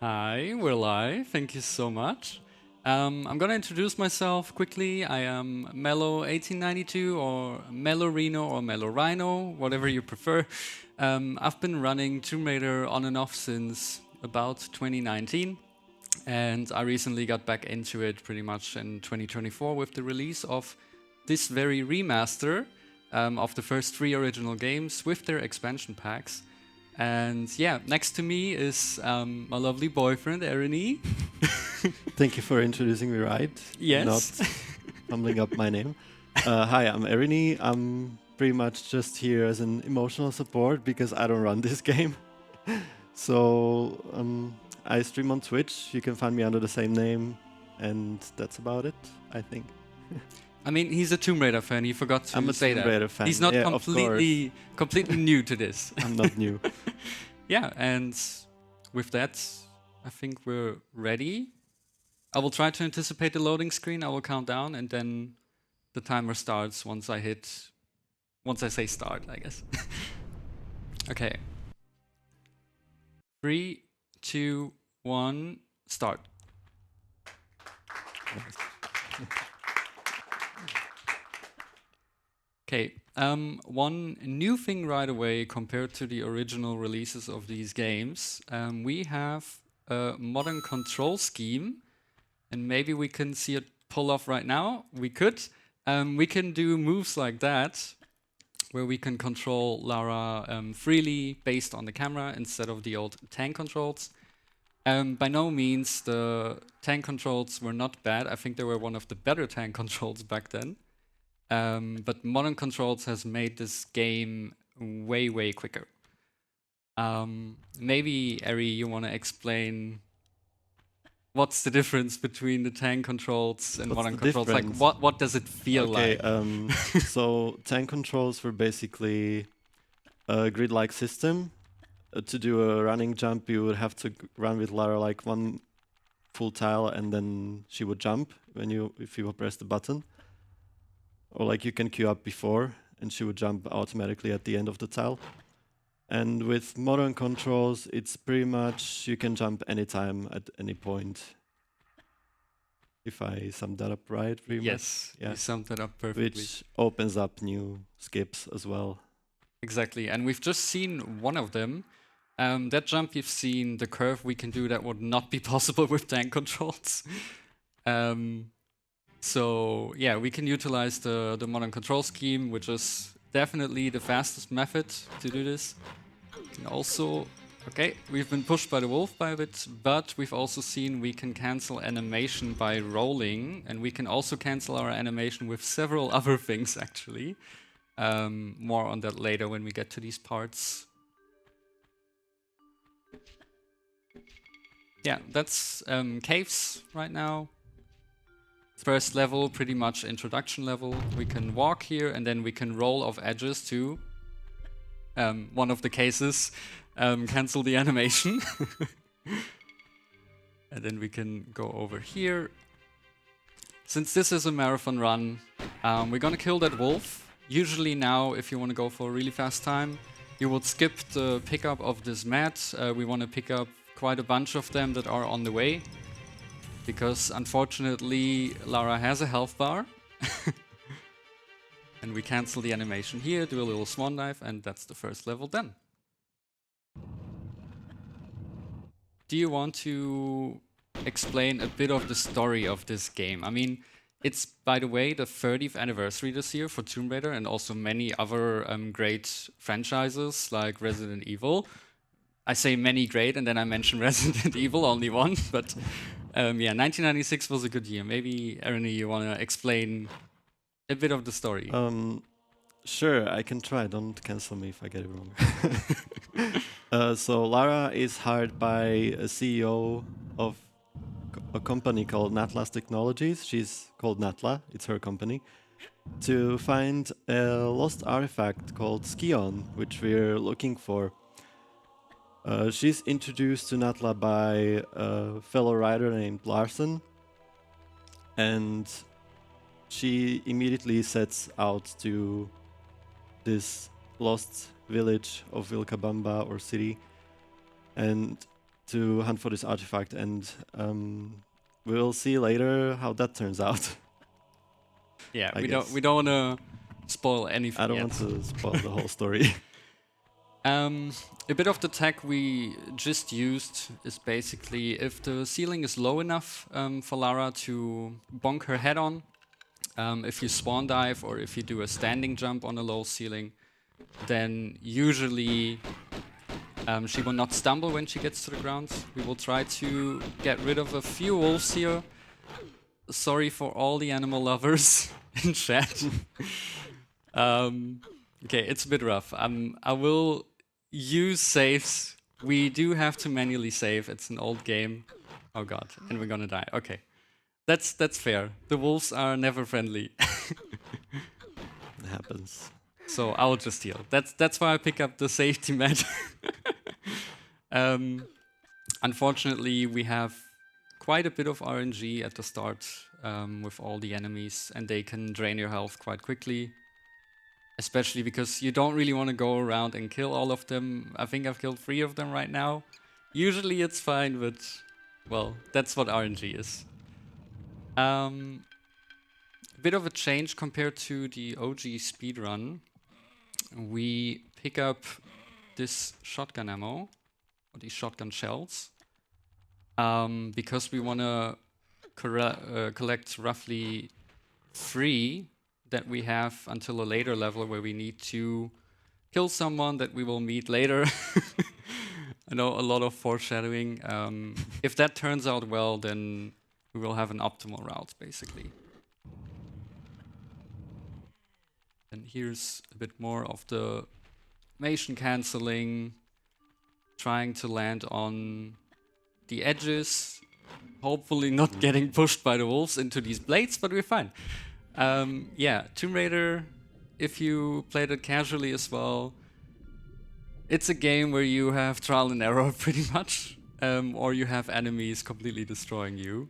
Hi, we're live. Thank you so much. I'm gonna introduce myself quickly. I am Mellow1892 or Mellow Reno or Mellow Rhino, whatever you prefer. I've been running Tomb Raider on and off since about 2019, and I recently got back into it pretty much in 2024 with the release of this very remaster of the first 3 original games with their expansion packs. And yeah, next to me is my lovely boyfriend, Ernie. Thank you for introducing me right. Yes. Not fumbling up my name. Hi, I'm Ernie. I'm pretty much just here as an emotional support because I don't run this game. So I stream on Twitch. You can find me under the same name. And that's about it, I think. I mean, he's a Tomb Raider fan. He forgot to I'm a say Tomb that. Raider fan. He's not Yeah, completely new to this. I'm not new. Yeah, and with that, I think we're ready. I will try to anticipate the loading screen. I will count down, and then the timer starts once I say start, I guess. Okay. 3, 2, 1, start. Okay, one new thing right away compared to the original releases of these games, we have a modern control scheme, and maybe we can see it pull off right now. We could. We can do moves like that, where we can control Lara freely based on the camera instead of the old tank controls. By no means the tank controls were not bad. I think they were one of the better tank controls back then. But modern controls has made this game way, way quicker. Maybe, Ari, you want to explain what's the difference between the tank controls and modern controls? Difference? Like, what does it feel like? So tank controls were basically a grid-like system. To do a running jump, you would have to run with Lara like one full tile, and then she would jump if you press the button. Or like you can queue up before, and she would jump automatically at the end of the tile. And with modern controls, it's pretty much you can jump anytime at any point. If I summed that up right, pretty much. Yes, you summed that up perfectly. Which opens up new skips as well. Exactly, and we've just seen one of them. That jump you've seen, the curve we can do that would not be possible with tank controls. So yeah, we can utilize the modern control scheme, which is definitely the fastest method to do this. And also, okay, we've been pushed by the wolf by a bit, but we've also seen we can cancel animation by rolling, and we can also cancel our animation with several other things actually. More on that later when we get to these parts. Yeah, that's caves right now. First level, pretty much introduction level. We can walk here, and then we can roll off edges too. One of the cases, cancel the animation. And then we can go over here. Since this is a marathon run, we're gonna kill that wolf. Usually now, if you want to go for a really fast time, you would skip the pickup of this mat. We want to pick up quite a bunch of them that are on the way, because unfortunately Lara has a health bar. And we cancel the animation here, do a little swan dive, and that's the first level done. Do you want to explain a bit of the story of this game? I mean, it's, by the way, the 30th anniversary this year for Tomb Raider, and also many other great franchises like Resident Evil. I say many great, and then I mention Resident Evil, only one. But yeah, 1996 was a good year. Maybe, Ernie, you want to explain a bit of the story? Sure, I can try. Don't cancel me if I get it wrong. So Lara is hired by a CEO of a company called Natla Technologies. She's called Natla. It's her company. To find a lost artifact called Scion, which we're looking for. She's introduced to Natla by a fellow rider named Larson, and she immediately sets out to this lost village of Vilcabamba or city, and to hunt for this artifact, and we'll see later how that turns out. Yeah, I we don't want to spoil anything I don't yet. want to spoil the whole story. A bit of the tech we just used is basically if the ceiling is low enough for Lara to bonk her head on, if you spawn dive or if you do a standing jump on a low ceiling, then usually she will not stumble when she gets to the ground. We will try to get rid of a few wolves here. Sorry for all the animal lovers in chat. Okay, it's a bit rough. I will use saves. We do have to manually save. It's an old game. Oh god, and we're gonna die. Okay, that's fair. The wolves are never friendly. It happens. So I'll just heal. That's why I pick up the safety mat. Unfortunately, we have quite a bit of RNG at the start with all the enemies, and they can drain your health quite quickly. Especially because you don't really want to go around and kill all of them. I think I've killed 3 of them right now. Usually it's fine, but well, that's what RNG is. A bit of a change compared to the OG speedrun. We pick up this shotgun ammo, or these shotgun shells, because we want to collect roughly 3 that we have until a later level where we need to kill someone that we will meet later. I know a lot of foreshadowing. If that turns out well, then we will have an optimal route, basically. And here's a bit more of the motion cancelling, trying to land on the edges, hopefully not getting pushed by the wolves into these blades, but we're fine. Yeah, Tomb Raider, if you played it casually as well, it's a game where you have trial and error pretty much, or you have enemies completely destroying you.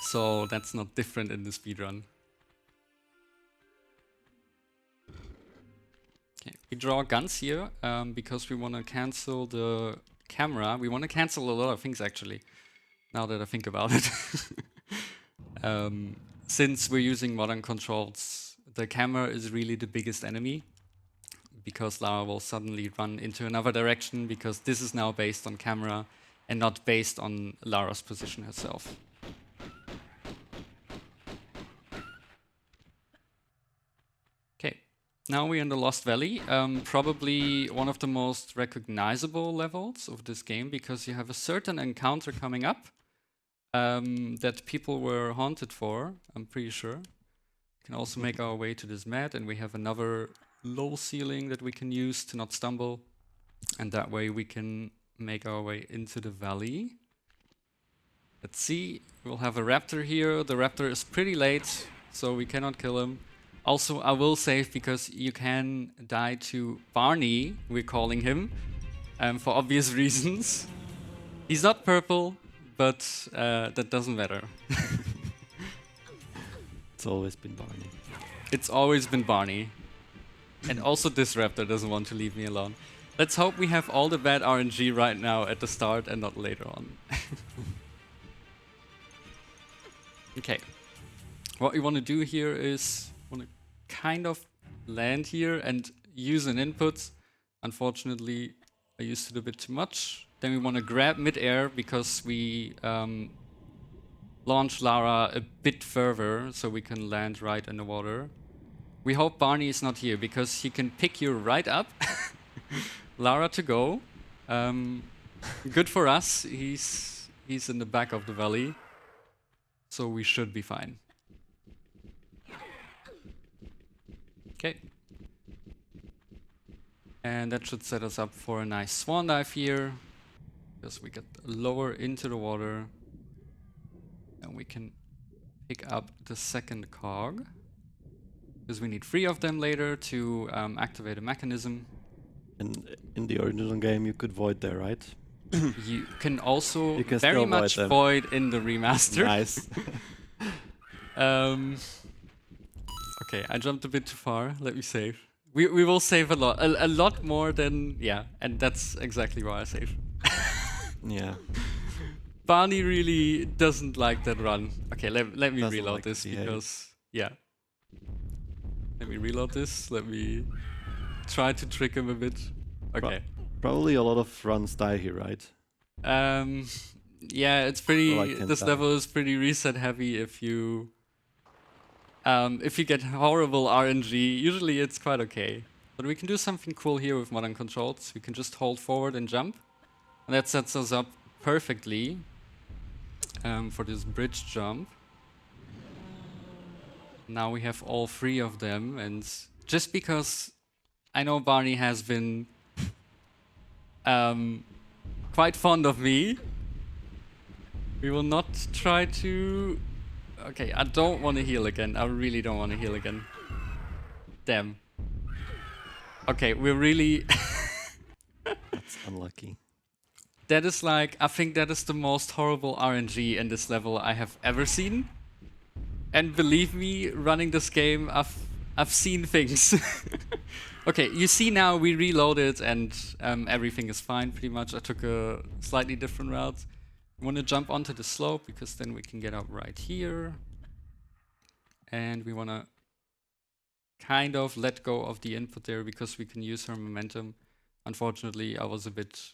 So that's not different in the speedrun. Okay, we draw guns here because we want to cancel the camera. We want to cancel a lot of things actually, now that I think about it. Since we're using modern controls, the camera is really the biggest enemy, because Lara will suddenly run into another direction, because this is now based on camera and not based on Lara's position herself. Okay, now we're in the Lost Valley, probably one of the most recognizable levels of this game, because you have a certain encounter coming up that people were haunted for, I'm pretty sure. We can also make our way to this mat, and we have another low ceiling that we can use to not stumble. And that way we can make our way into the valley. Let's see, we'll have a raptor here. The raptor is pretty late, so we cannot kill him. Also, I will save because you can die to Barney, we're calling him, for obvious reasons. He's not purple, but that doesn't matter. It's always been Barney. It's always been Barney. And also this raptor doesn't want to leave me alone. Let's hope we have all the bad RNG right now at the start and not later on. Okay. What we want to do here is want to kind of land here and use an input. Unfortunately, I used it a bit too much. Then we want to grab mid-air because we launch Lara a bit further so we can land right in the water. We hope Barney is not here because he can pick you right up. Lara to go. Good for us. He's in the back of the valley. So we should be fine. Okay. And that should set us up for a nice swan dive here. Because we get lower into the water. And we can pick up the second cog. Because we need 3 of them later to activate a mechanism. And in the original game, you could void there, right? You can also You can very still much void them. void in the remaster. Nice. Okay, I jumped a bit too far. Let me save. We will save a lot more than, yeah, and that's exactly why I save. Yeah. Barney really doesn't like that run. Okay, let me Doesn't reload like to this behave. because yeah. Let me reload this. Let me try to trick him a bit. Okay. Probably a lot of runs die here, right? Yeah, it's Or pretty. like can't This die. level is pretty reset heavy. If you get horrible RNG, usually it's quite okay. But we can do something cool here with modern controls. We can just hold forward and jump, and that sets us up perfectly for this bridge jump. Now we have all three of them, and just because I know Barney has been quite fond of me, we will not try to. Okay, I don't want to heal again. I really don't want to heal again. Damn. Okay, we're really. That's unlucky. That is like, I think that is the most horrible RNG in this level I have ever seen. And believe me, running this game, I've seen things. Okay, you see now we reloaded and everything is fine pretty much. I took a slightly different route. I want to jump onto the slope because then we can get up right here. And we want to kind of let go of the input there because we can use her momentum. Unfortunately, I was a bit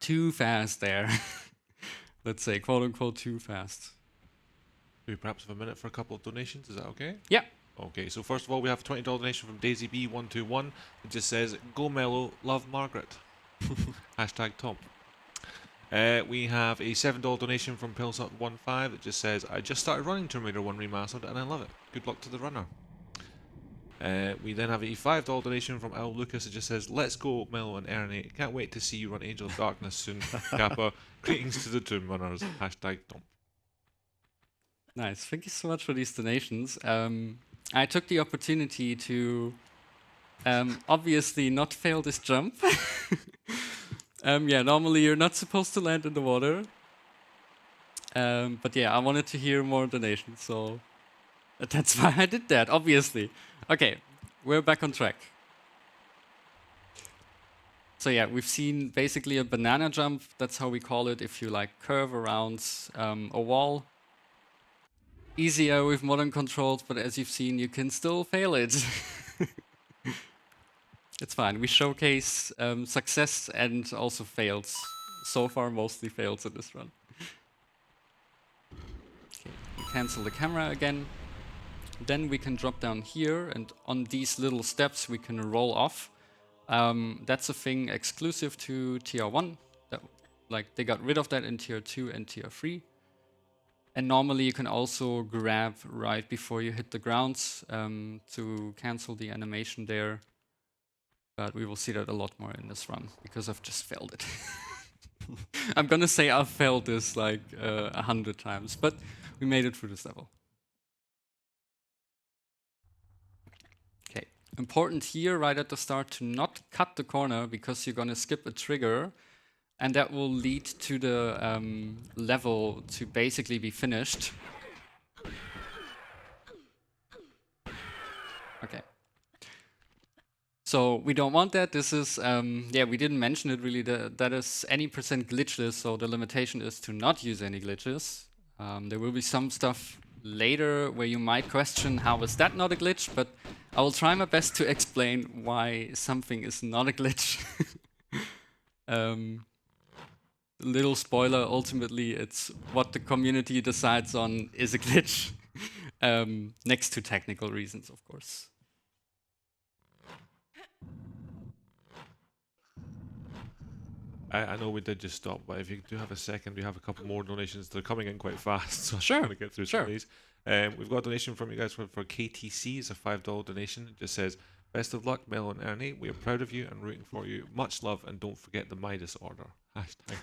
too fast there. Let's say, quote unquote, too fast. Do we perhaps have a minute for a couple of donations? Is that okay? Yeah. Okay, so first of all, we have a $20 donation from DaisyB121. It just says, "Go Mellow, love Margaret." Hashtag Tom. We have a $7 donation from Pilsup15 that just says, "I just started running Tomb Raider 1 Remastered and I love it. Good luck to the runner." We then have a $5 donation from Al Lucas that just says, "Let's go, Mellow and Ernie. Can't wait to see you run Angel of Darkness soon. Kappa. Greetings to the Tomb Runners. Hashtag Tom." Nice. Thank you so much for these donations. I took the opportunity to obviously not fail this jump. Yeah, normally you're not supposed to land in the water. But yeah, I wanted to hear more donations, so that's why I did that, obviously. Okay, we're back on track. So yeah, we've seen basically a banana jump. That's how we call it if you like curve around a wall. Easier with modern controls, but as you've seen, you can still fail it. It's fine. We showcase success and also fails. So far, mostly fails in this run. Okay, we cancel the camera again. Then we can drop down here, and on these little steps, we can roll off. That's a thing exclusive to tier 1. Like, they got rid of that in tier 2 and tier 3. And normally you can also grab right before you hit the ground to cancel the animation there. But we will see that a lot more in this run because I've just failed it. I'm gonna say I've failed this like 100 times, but we made it through this level. Okay, important here right at the start to not cut the corner because you're gonna skip a trigger. And that will lead to the level to basically be finished. Okay. So we don't want that. This is, yeah, we didn't mention it really. That is any percent glitchless, so the limitation is to not use any glitches. There will be some stuff later where you might question how is that not a glitch, but I will try my best to explain why something is not a glitch. Little spoiler, ultimately it's what the community decides on is a glitch. Next to technical reasons, of course. I know we did just stop, but if you do have a second, we have a couple more donations. They're coming in quite fast, so Sure, I'm trying to get through some sure. of these. We've got a donation from you guys for KTC. It's a $5 donation. It just says, "Best of luck, Mellow and Ernie. We are proud of you and rooting for you. Much love, and don't forget the Midas order." Hashtag.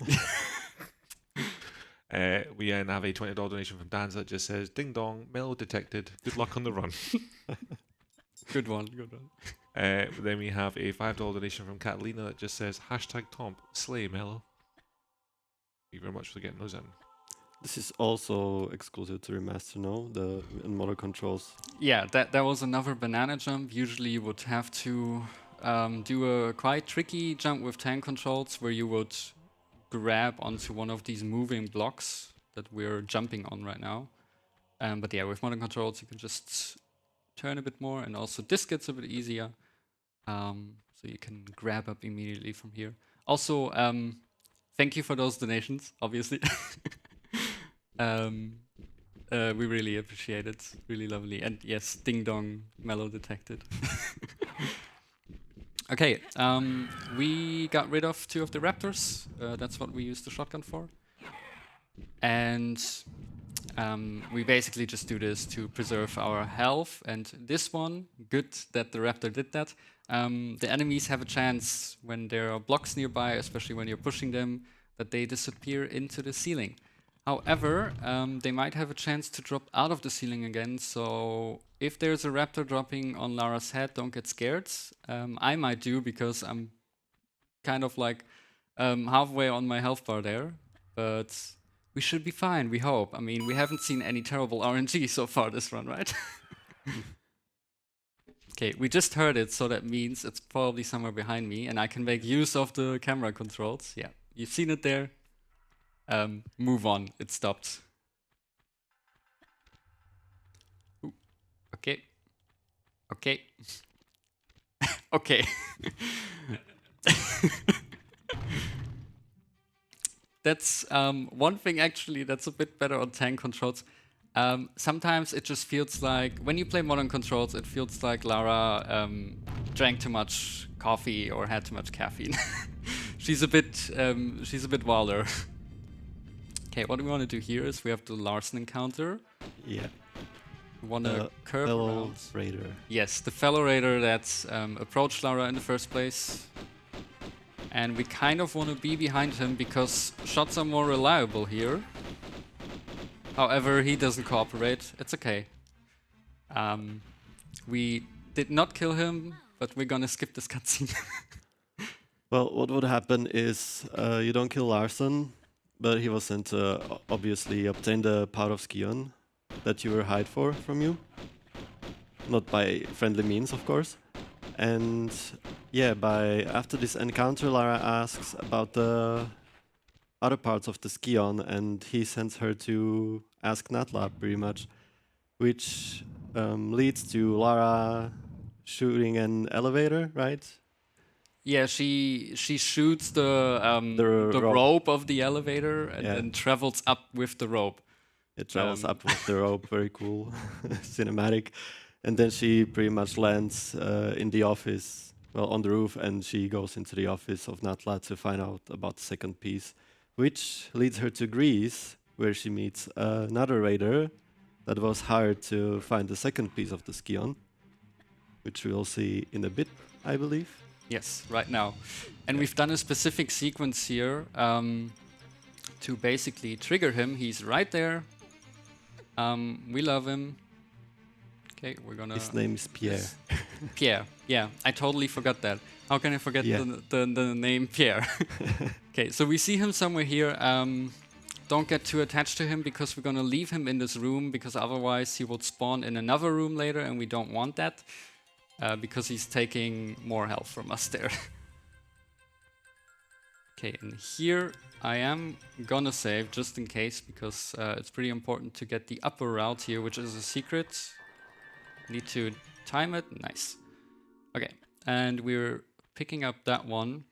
We then have a $20 donation from Danza that just says, "Ding dong, Mellow detected. Good luck on the run." Good one, good one. Then we have a $5 donation from Catalina that just says, "Hashtag Tomp, slay Mellow." Thank you very much for getting those in. This is also exclusive to Remaster, no? The modern controls. Yeah, that was another banana jump. Usually you would have to do a quite tricky jump with tank controls where you would grab onto one of these moving blocks that we're jumping on right now. But yeah, with modern controls, you can just turn a bit more, and also this gets a bit easier. So you can grab up immediately from here. Also, thank you for those donations, obviously. We really appreciate it. Really lovely. And yes, ding dong, Mellow detected. Okay, we got rid of 2 of the raptors. That's what we used the shotgun for. And we basically just do this to preserve our health. And this one, good that the raptor did that. The enemies have a chance when there are blocks nearby, especially when you're pushing them, that they disappear into the ceiling. However, they might have a chance to drop out of the ceiling again, so if there's a raptor dropping on Lara's head, don't get scared. I might do, because I'm kind of like halfway on my health bar there, but we should be fine, we hope. I mean, we haven't seen any terrible RNG so far this run, right? Okay, we just heard it, so that means it's probably somewhere behind me, and I can make use of the camera controls. Yeah, you've seen it there. Move on, it stopped. Ooh, okay. Okay. Okay. That's one thing actually that's a bit better on tank controls. Sometimes it just feels like, when you play modern controls, it feels like Lara drank too much coffee or had too much caffeine. she's a bit wilder. Okay, what we want to do here is we have the Larson encounter. Yeah. We want to curve fellow around. raider. Yes, the fellow raider that approached Lara in the first place. And we kind of want to be behind him because shots are more reliable here. However, he doesn't cooperate. It's okay. We did not kill him, but we're gonna skip this cutscene. Well, what would happen is you don't kill Larson, but he was sent to obviously obtain the part of Scion that you were hide for from you. Not by friendly means, of course. And yeah, after this encounter, Lara asks about the other parts of the Scion, and he sends her to ask Natla, pretty much, which leads to Lara shooting an elevator, right? Yeah, she shoots the rope. rope of the elevator and Yeah. then travels up with the rope. It travels up with the rope, very cool, cinematic. And then she pretty much lands in the office, well, on the roof, and she goes into the office of Natla to find out about the second piece, which leads her to Greece, where she meets another raider that was hired to find the second piece of the Scion, which we'll see in a bit, I believe. Yes, right now. And we've done a specific sequence here to basically trigger him. He's right there. We love him. Okay, we're gonna... His name is Pierre. Pierre, yeah, I totally forgot that. How can I forget the name Pierre? Okay, so we see him somewhere here. Don't get too attached to him because we're gonna leave him in this room, because otherwise he will spawn in another room later and we don't want that. Because he's taking more health from us there. Okay, and here I am gonna save just in case, because it's pretty important to get the upper route here, which is a secret. Need to time it. Nice. Okay, and we're picking up that one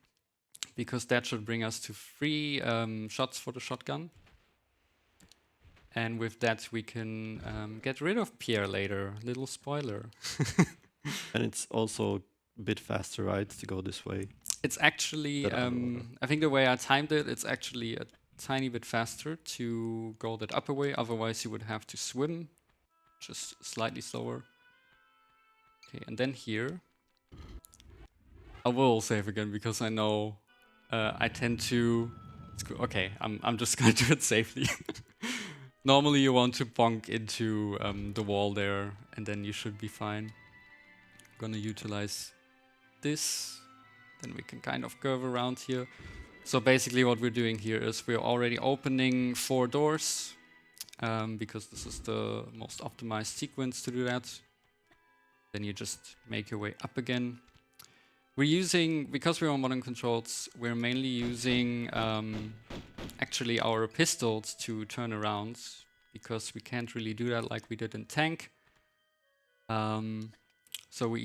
because that should bring us to 3 shots for the shotgun. And with that we can get rid of Pierre later. Little spoiler. And it's also a bit faster, right, to go this way? It's actually, I think the way I timed it, it's actually a tiny bit faster to go that upper way. Otherwise you would have to swim, just slightly slower. Okay, and then here, I will save again because I know I tend to... Okay, I'm just gonna do it safely. Normally you want to bonk into the wall there, and then you should be fine. Gonna utilize this, then we can kind of curve around here. So basically what we're doing here is we're already opening 4 doors, because this is the most optimized sequence to do that. Then you just make your way up again. We're using, because we're on modern controls, we're mainly using actually our pistols to turn around, because we can't really do that like we did in tank. So we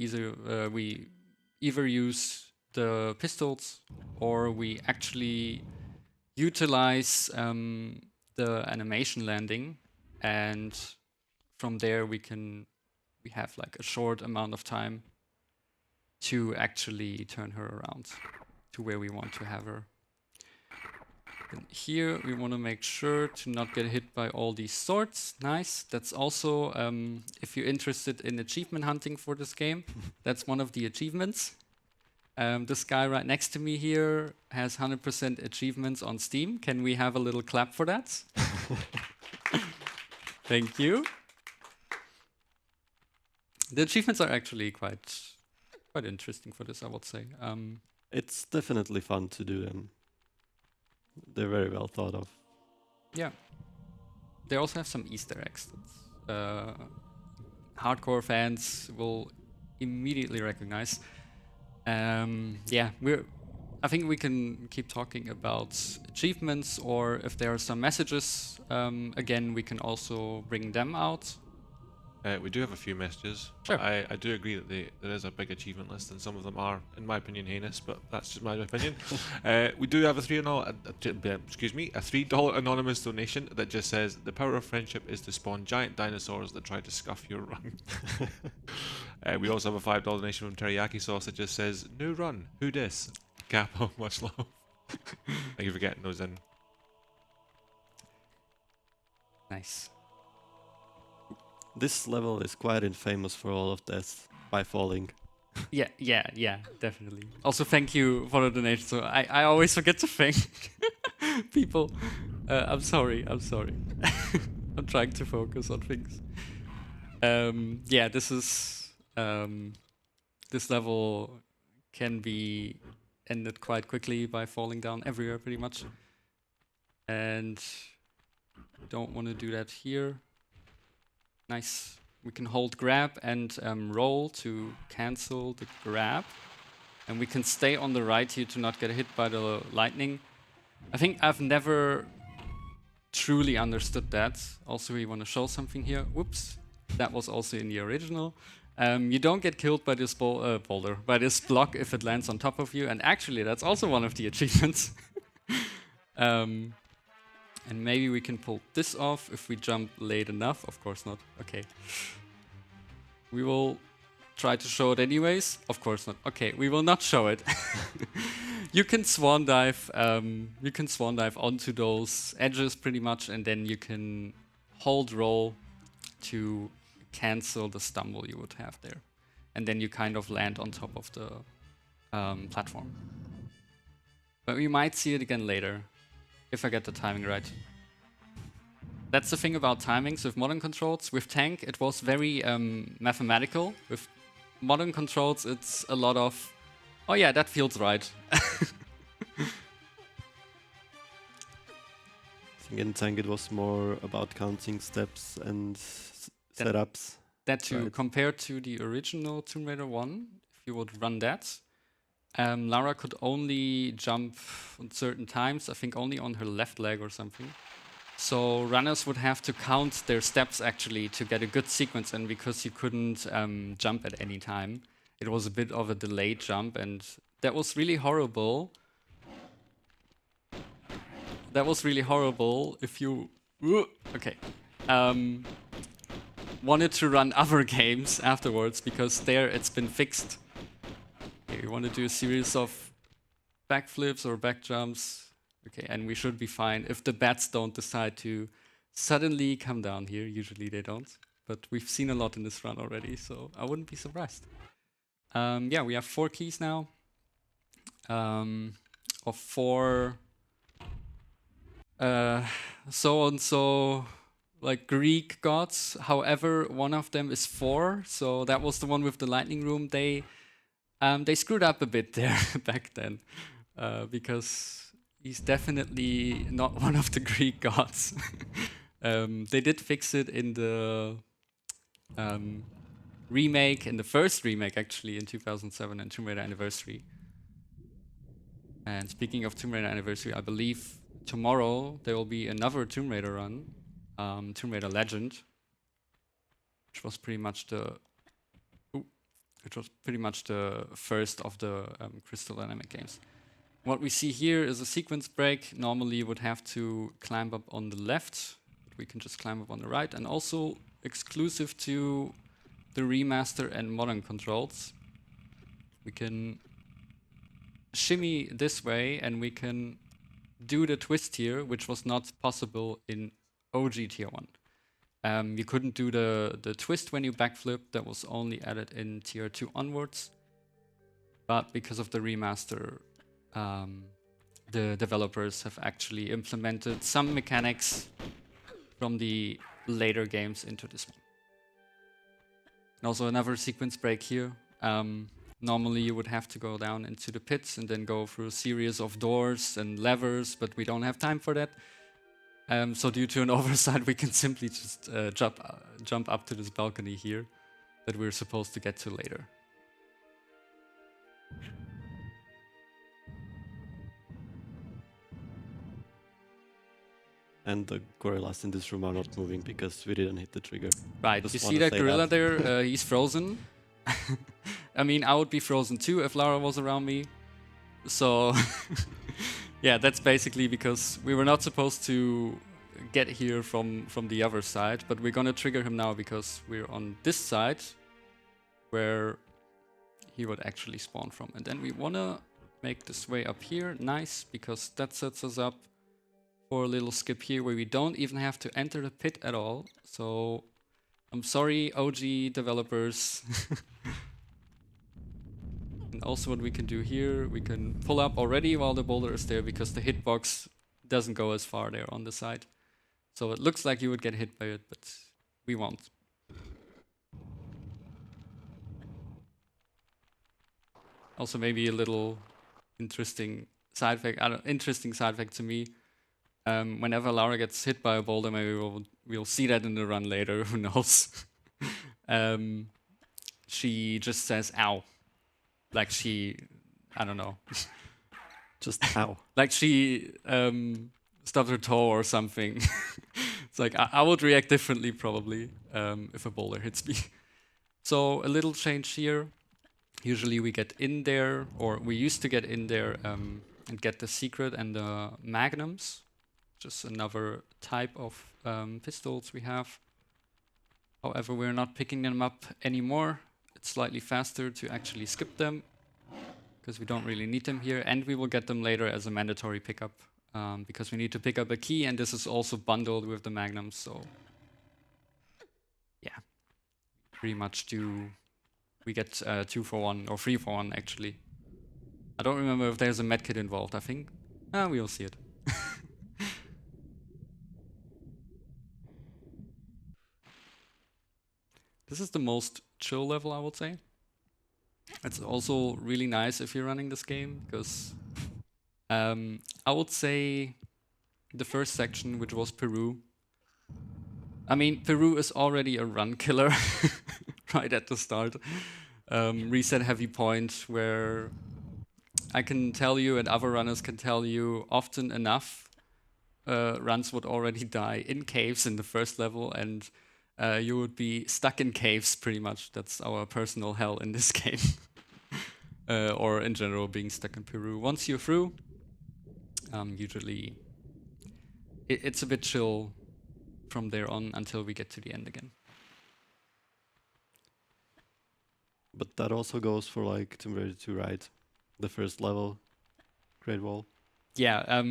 either use the pistols, or we actually utilize the animation landing, and from there we have like a short amount of time to actually turn her around to where we want to have her. And here we want to make sure to not get hit by all these swords. Nice. That's also, if you're interested in achievement hunting for this game, that's one of the achievements. This guy right next to me here has 100% achievements on Steam. Can we have a little clap for that? Thank you. The achievements are actually quite interesting for this, I would say. It's definitely fun to do them. They're very well thought of. Yeah. They also have some Easter eggs that hardcore fans will immediately recognize. Yeah, I think we can keep talking about achievements, or if there are some messages, again, we can also bring them out. We do have a few messages. Sure. I do agree that there is a big achievement list, and some of them are, in my opinion, heinous. But that's just my opinion. We do have a $3 anonymous donation that just says the power of friendship is to spawn giant dinosaurs that try to scuff your run. We also have a $5 donation from Teriyaki Sauce that just says new run. Who dis? Capo, much love. Thank you for getting those in. Nice. This level is quite infamous for all of deaths by falling. Yeah, definitely. Also, thank you for the donation. So I always forget to thank people. I'm sorry. I'm trying to focus on things. Yeah, this level can be ended quite quickly by falling down everywhere, pretty much. And don't want to do that here. Nice. We can hold grab and roll to cancel the grab. And we can stay on the right here to not get hit by the lightning. I think I've never truly understood that. Also, we want to show something here. Whoops. That was also in the original. You don't get killed by this boulder, by this block if it lands on top of you. And actually, that's also one of the achievements. And maybe we can pull this off if we jump late enough. Of course not. Okay. We will try to show it anyways. Of course not. Okay, we will not show it. You can swan dive. You can swan dive onto those edges pretty much, and then you can hold roll to cancel the stumble you would have there, and then you kind of land on top of the platform. But we might see it again later. If I get the timing right. That's the thing about timings with modern controls. With tank, it was very mathematical. With modern controls, it's a lot of, oh yeah, that feels right. I think in tank it was more about counting steps and setups. That too, right. Compared to the original Tomb Raider 1, if you would run that, Lara could only jump on certain times, I think only on her left leg or something. So runners would have to count their steps actually to get a good sequence, and because you couldn't jump at any time, it was a bit of a delayed jump, and that was really horrible. That was really horrible if you wanted to run other games afterwards, because there it's been fixed. Okay, we want to do a series of backflips or back jumps. Okay, and we should be fine if the bats don't decide to suddenly come down here. Usually they don't, but we've seen a lot in this run already, so I wouldn't be surprised. Yeah, we have 4 keys now. Of 4 so-and-so like Greek gods. However, one of them is 4, so that was the one with the lightning room. They screwed up a bit there back then, because he's definitely not one of the Greek gods. They did fix it in the remake, in the first remake actually, in 2007 and Tomb Raider Anniversary. And speaking of Tomb Raider Anniversary, I believe tomorrow there will be another Tomb Raider run, Tomb Raider Legend, which was pretty much the first of the Crystal Dynamic games. What we see here is a sequence break. Normally you would have to climb up on the left, but we can just climb up on the right, and also exclusive to the remaster and modern controls. We can shimmy this way and we can do the twist here, which was not possible in OG Tier 1. You couldn't do the twist when you backflip, that was only added in Tier 2 onwards. But because of the remaster, the developers have actually implemented some mechanics from the later games into this one. And also another sequence break here. Normally you would have to go down into the pits and then go through a series of doors and levers, but we don't have time for that. So due to an oversight, we can simply just jump up to this balcony here that we're supposed to get to later. And the gorillas in this room are not moving because we didn't hit the trigger. Right, Just you see wanna that say gorilla that. there? He's frozen. I mean, I would be frozen too if Lara was around me. So, yeah, that's basically because we were not supposed to get here from the other side, but we're gonna trigger him now because we're on this side where he would actually spawn from. And then we wanna make this way up here, nice, because that sets us up for a little skip here where we don't even have to enter the pit at all. So, I'm sorry, OG developers. And also what we can do here, we can pull up already while the boulder is there because the hitbox doesn't go as far there on the side. So it looks like you would get hit by it, but we won't. Also maybe a little interesting side fact to me. Whenever Lara gets hit by a boulder, maybe we'll see that in the run later, who knows. She just says ow. Like she, I don't know. Just ow. Like she stubbed her toe or something. It's like I would react differently probably if a boulder hits me. So a little change here. Usually we get in there, or we used to get in there and get the secret and the magnums. Just another type of pistols we have. However, we're not picking them up anymore. It's slightly faster to actually skip them because we don't really need them here, and we will get them later as a mandatory pickup because we need to pick up a key, and this is also bundled with the magnums. So yeah, pretty much we get 2 for 1 or 3 for 1 actually. I don't remember if there's a medkit involved. I think we will see it. This is the most chill level, I would say. It's also really nice if you're running this game, because I would say the first section, which was Peru. I mean, Peru is already a run killer right at the start. Reset heavy point where I can tell you and other runners can tell you often enough runs would already die in caves in the first level, and you would be stuck in caves pretty much. That's our personal hell in this game. Or in general, being stuck in Peru. Once you're through, usually it's a bit chill from there on until we get to the end again. But that also goes for like Tomb Raider 2, right? The first level, Great Wall. Yeah,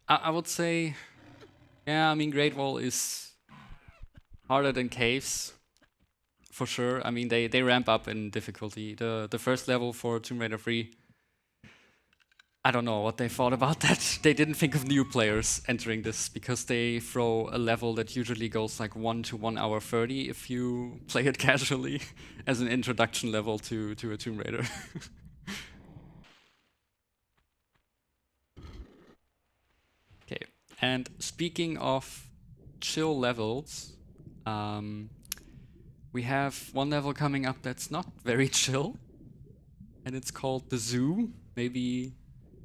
I would say, yeah, I mean, Great Wall is harder than caves, for sure. I mean, they ramp up in difficulty. The first level for Tomb Raider 3, I don't know what they thought about that. They didn't think of new players entering this because they throw a level that usually goes like 1 to 1 hour 30 if you play it casually as an introduction level to a Tomb Raider. Okay, and speaking of chill levels, we have one level coming up that's not very chill, and it's called the Zoo. Maybe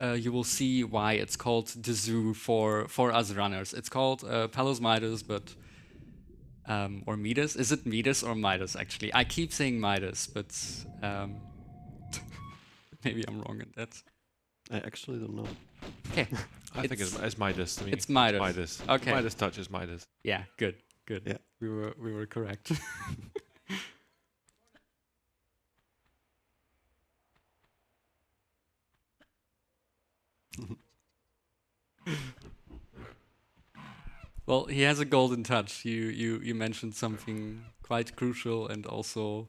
you will see why it's called the zoo for us runners. It's called Palos Midas, but or Midas. Is it Midas or Midas? Actually, I keep saying Midas, but maybe I'm wrong in that. I actually don't know. Okay, I think it's Midas to me. It's Midas. Midas. Okay. Midas touches Midas. yeah, good. Yeah. We were correct. Well, he has a golden touch. You mentioned something quite crucial and also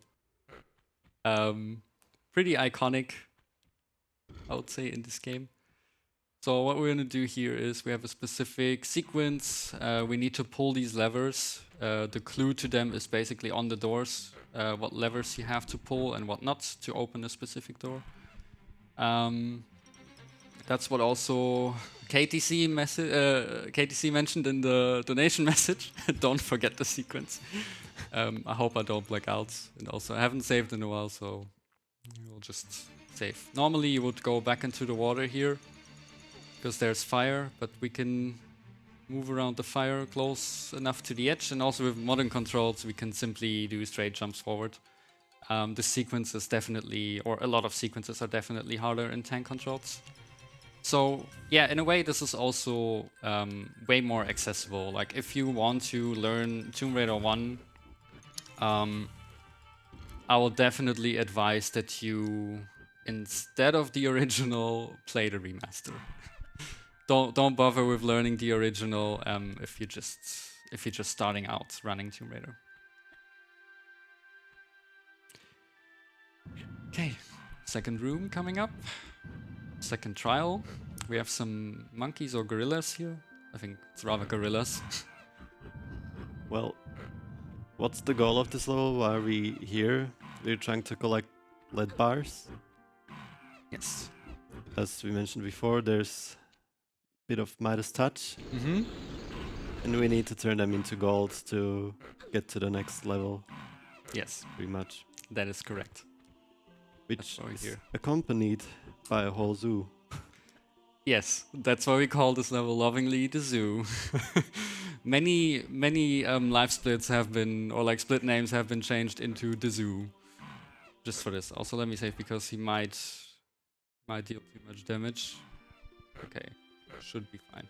pretty iconic, I would say, in this game. So what we're gonna do here is we have a specific sequence. We need to pull these levers. The clue to them is basically on the doors. What levers you have to pull and what not to open a specific door. That's what also KTC mentioned in the donation message. Don't forget the sequence. I hope I don't black out. And also, I haven't saved in a while, so we'll just save. Normally, you would go back into the water here because there's fire, but we can move around the fire close enough to the edge. And also with modern controls, we can simply do straight jumps forward. The sequence is definitely, or a lot of sequences are definitely harder in tank controls. So yeah, in a way, this is also way more accessible. Like if you want to learn Tomb Raider 1, I will definitely advise that you, instead of the original, play the remaster. Don't bother with learning the original if you're just starting out running Tomb Raider. Okay, second room coming up. Second trial. We have some monkeys or gorillas here. I think it's rather gorillas. Well, what's the goal of this level? Why are we here? We're trying to collect lead bars. Yes. As we mentioned before, there's a bit of Midas touch. Mm-hmm. And we need to turn them into gold to get to the next level, Yes, pretty much. that is correct. Which why we're is here. accompanied by a whole zoo. Yes, that's why we call this level lovingly the zoo. many live splits have been, or like split names have been changed into the zoo. Just for this. Also, let me save because he might deal too much damage. Okay, should be fine.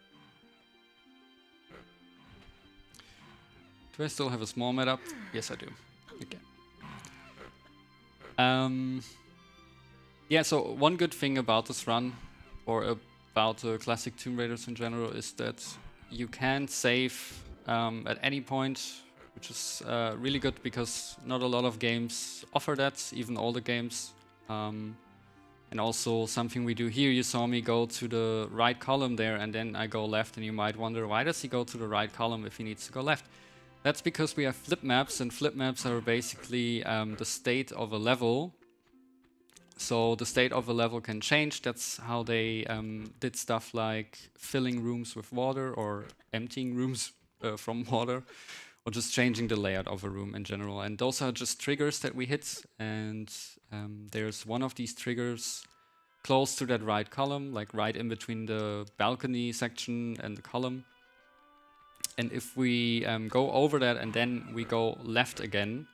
Do I still have a small map up? Yes, I do. Okay. Yeah, so one good thing about this run, or about classic Tomb Raiders in general, is that you can save at any point, which is really good because not a lot of games offer that, even older games. And also something we do here, you saw me go to the right column there and then I go left, and you might wonder, why does he go to the right column if he needs to go left? That's because we have flip maps, and flip maps are basically the state of a level. So the state of a level can change. That's how they did stuff like filling rooms with water or emptying rooms from water, or just changing the layout of a room in general. And those are just triggers that we hit. And there's one of these triggers close to that right column, like right in between the balcony section and the column. And if we go over that and then we go left again,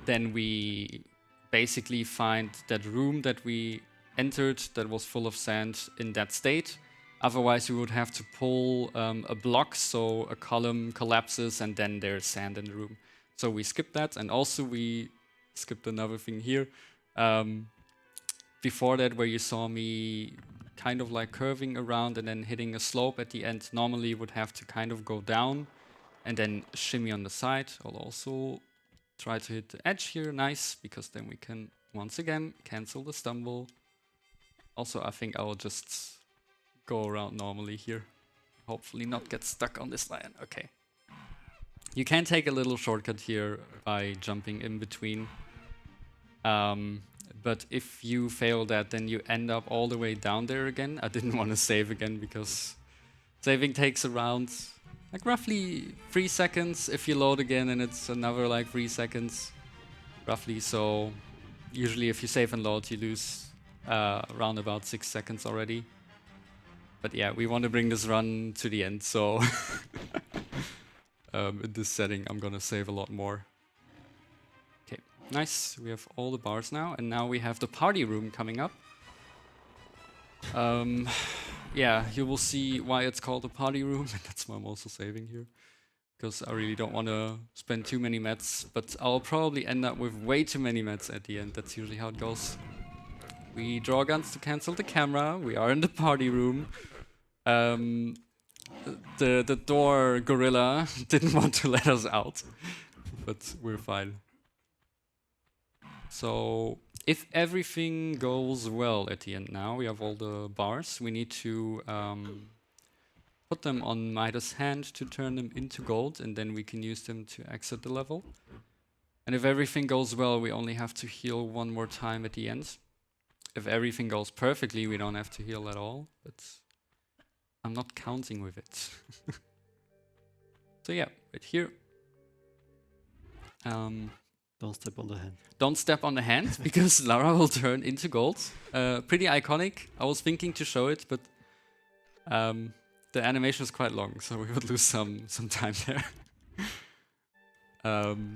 then we basically find that room that we entered that was full of sand in that state. Otherwise, we would have to pull a block so a column collapses and then there's sand in the room. So we skipped that, and also we skipped another thing here. Before that, where you saw me kind of like curving around and then hitting a slope at the end, normally would have to kind of go down and then shimmy on the side. I'll also try to hit the edge here, nice, because then we can once again cancel the stumble. Also, I think I will just go around normally here. Hopefully not get stuck on this line. Okay. You can take a little shortcut here by jumping in between. But if you fail that, then you end up all the way down there again. I didn't want to save again because saving takes around like roughly 3 seconds. If you load again, and it's another like 3 seconds roughly. So Usually if you save and load, you lose around about 6 seconds already. But yeah, we want to bring this run to the end, so in this setting I'm gonna save a lot more. Okay, nice. We have all the bars now, and now we have the party room coming up. Yeah, you will see why it's called a party room, and that's why I'm also saving here. Because I really don't want to spend too many mats, but I'll probably end up with way too many mats at the end. That's usually how it goes. We draw guns to cancel the camera. We are in the party room. The door gorilla didn't want to let us out, but we're fine. So if everything goes well at the end now, we have all the bars. We need to put them on Midas' hand to turn them into gold, and then we can use them to exit the level. And if everything goes well, we only have to heal one more time at the end. If everything goes perfectly, we don't have to heal at all, but I'm not counting with it. So yeah, right here. Don't step on the hand. Don't step on the hand, because Lara will turn into gold. Pretty iconic. I was thinking to show it, but the animation is quite long, so we would lose some time there.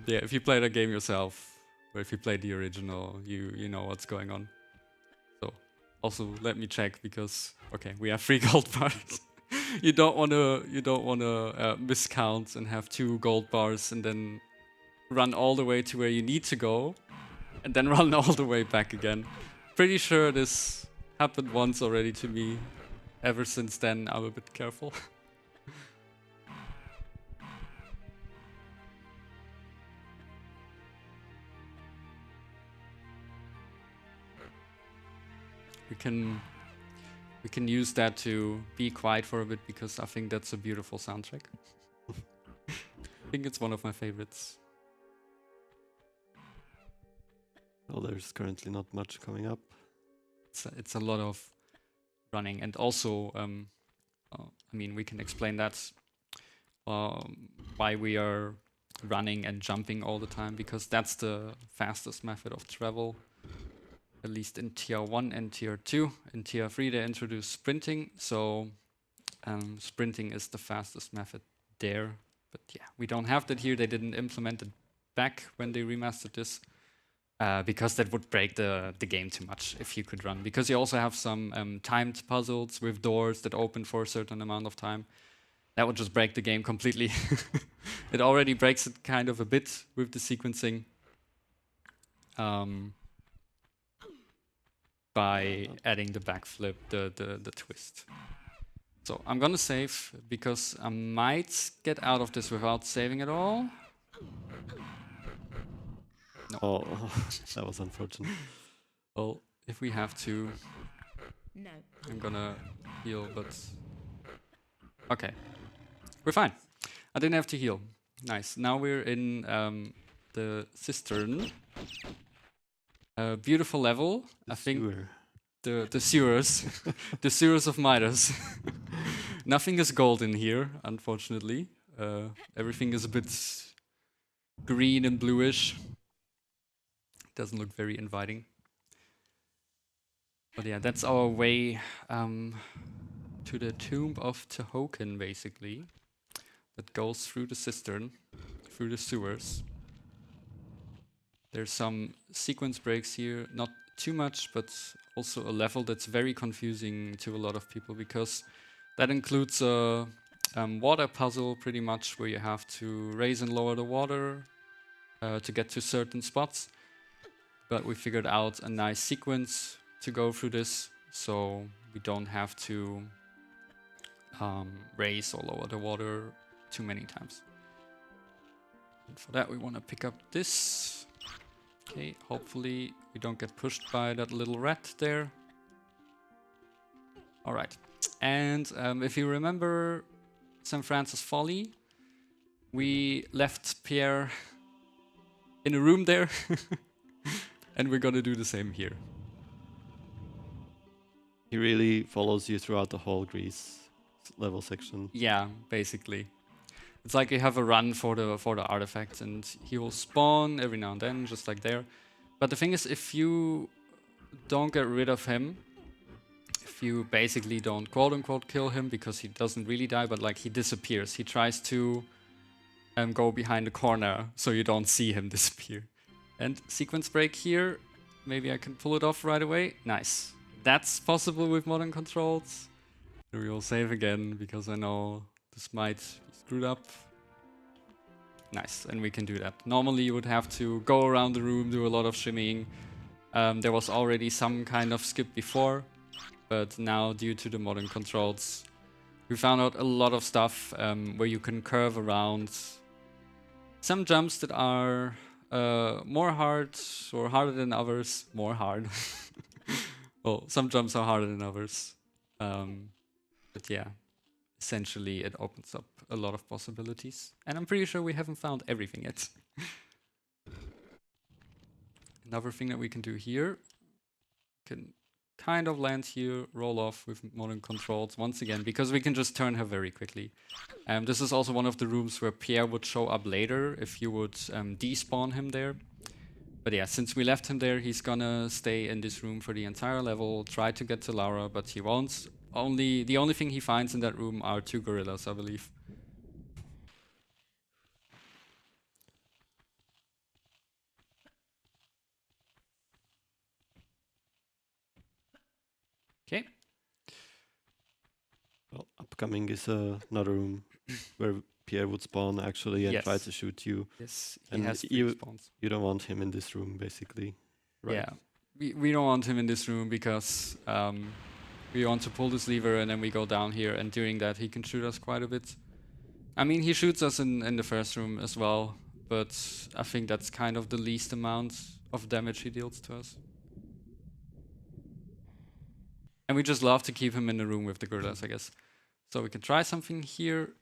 Yeah, if you play the game yourself, or if you play the original, you know what's going on. So also let me check, because okay, we have 3 gold bars. you don't wanna miscount and have 2 gold bars and then run all the way to where you need to go, and then run all the way back again. Pretty sure this happened once already to me. Ever since then, I'm a bit careful. we can use that to be quiet for a bit, because I think that's a beautiful soundtrack. I think it's one of my favorites. Well, there's currently not much coming up. It's a lot of running, and also, I mean, we can explain that why we are running and jumping all the time, because that's the fastest method of travel, at least in tier 1 and tier 2. In tier 3 they introduced sprinting, so sprinting is the fastest method there. But yeah, we don't have that here. They didn't implement it back when they remastered this, because that would break the game too much if you could run. Because you also have some timed puzzles with doors that open for a certain amount of time. That would just break the game completely. It already breaks it kind of a bit with the sequencing. By adding the backflip, the twist. So I'm gonna save, because I might get out of this without saving at all. No. Oh, that was unfortunate. Well, if we have to, No. I'm gonna heal, but okay, we're fine. I didn't have to heal. Nice. Now we're in the Cistern. Beautiful level. I think the sewers, the sewers of Midas. Nothing is gold in here, unfortunately. Everything is a bit green and bluish. Doesn't look very inviting. But yeah, that's our way to the tomb of Tihocan, basically. That goes through the cistern, through the sewers. There's some sequence breaks here, not too much, but also a level that's very confusing to a lot of people, because that includes a water puzzle, pretty much, where you have to raise and lower the water to get to certain spots. But we figured out a nice sequence to go through this, so we don't have to raise or lower the water too many times. And for that we want to pick up this. Okay, hopefully we don't get pushed by that little rat there. Alright, and if you remember St. Francis Folly, we left Pierre in a room there. And we're gonna do the same here. He really follows you throughout the whole Greece level section. Yeah, basically. It's like you have a run for the artifacts, and he will spawn every now and then, just like there. But the thing is, if you don't get rid of him, if you basically don't quote-unquote kill him, because he doesn't really die, but like he disappears. He tries to go behind the corner so you don't see him disappear. And sequence break here. Maybe I can pull it off right away. Nice. That's possible with modern controls. We will save again because I know this might be screwed up. Nice, and we can do that. Normally you would have to go around the room, do a lot of shimmying. There was already some kind of skip before, but now due to the modern controls, we found out a lot of stuff where you can curve around some jumps that are more hard or harder than others. More hard. Well, some jumps are harder than others. But yeah, essentially it opens up a lot of possibilities. And I'm pretty sure we haven't found everything yet. Another thing that we can do here, can kind of land here, roll off with modern controls once again, because we can just turn her very quickly. This is also one of the rooms where Pierre would show up later if you would despawn him there. But yeah, since we left him there, he's gonna stay in this room for the entire level, try to get to Lara, but he won't. The only thing he finds in that room are 2 gorillas, I believe. Okay. Well, upcoming is another room where Pierre would spawn actually and try to shoot you. Yes, he And has 3 you spawns. You don't want him in this room, basically. Right? Yeah, we don't want him in this room because we want to pull this lever and then we go down here, and during that he can shoot us quite a bit. I mean, he shoots us in the first room as well, but I think that's kind of the least amount of damage he deals to us. And we just love to keep him in the room with the gorillas, I guess. So we can try something here.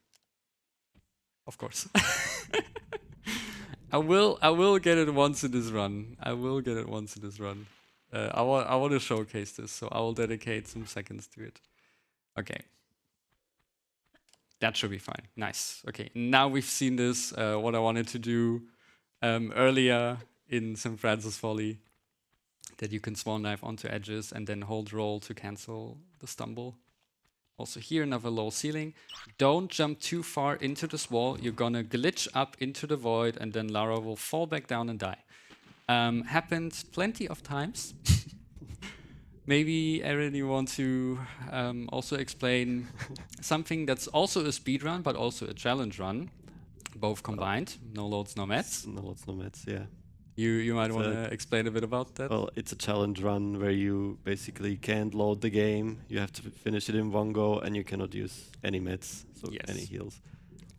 Of course. I will get it once in this run. I want to showcase this, so I will dedicate some seconds to it. Okay. That should be fine. Nice. Okay, now we've seen this, what I wanted to do earlier in St. Francis Folly, that you can swan dive onto edges and then hold roll to cancel the stumble. Also here, another low ceiling. Don't jump too far into this wall. You're gonna glitch up into the void and then Lara will fall back down and die. Happened plenty of times. Maybe Aaron, you want to also explain something that's also a speed run, but also a challenge run, both combined. No loads, no mats. No loads, no mats, yeah. You might want to explain a bit about that. Well, it's a challenge run where you basically can't load the game. You have to finish it in one go, and you cannot use any meds, so any heals.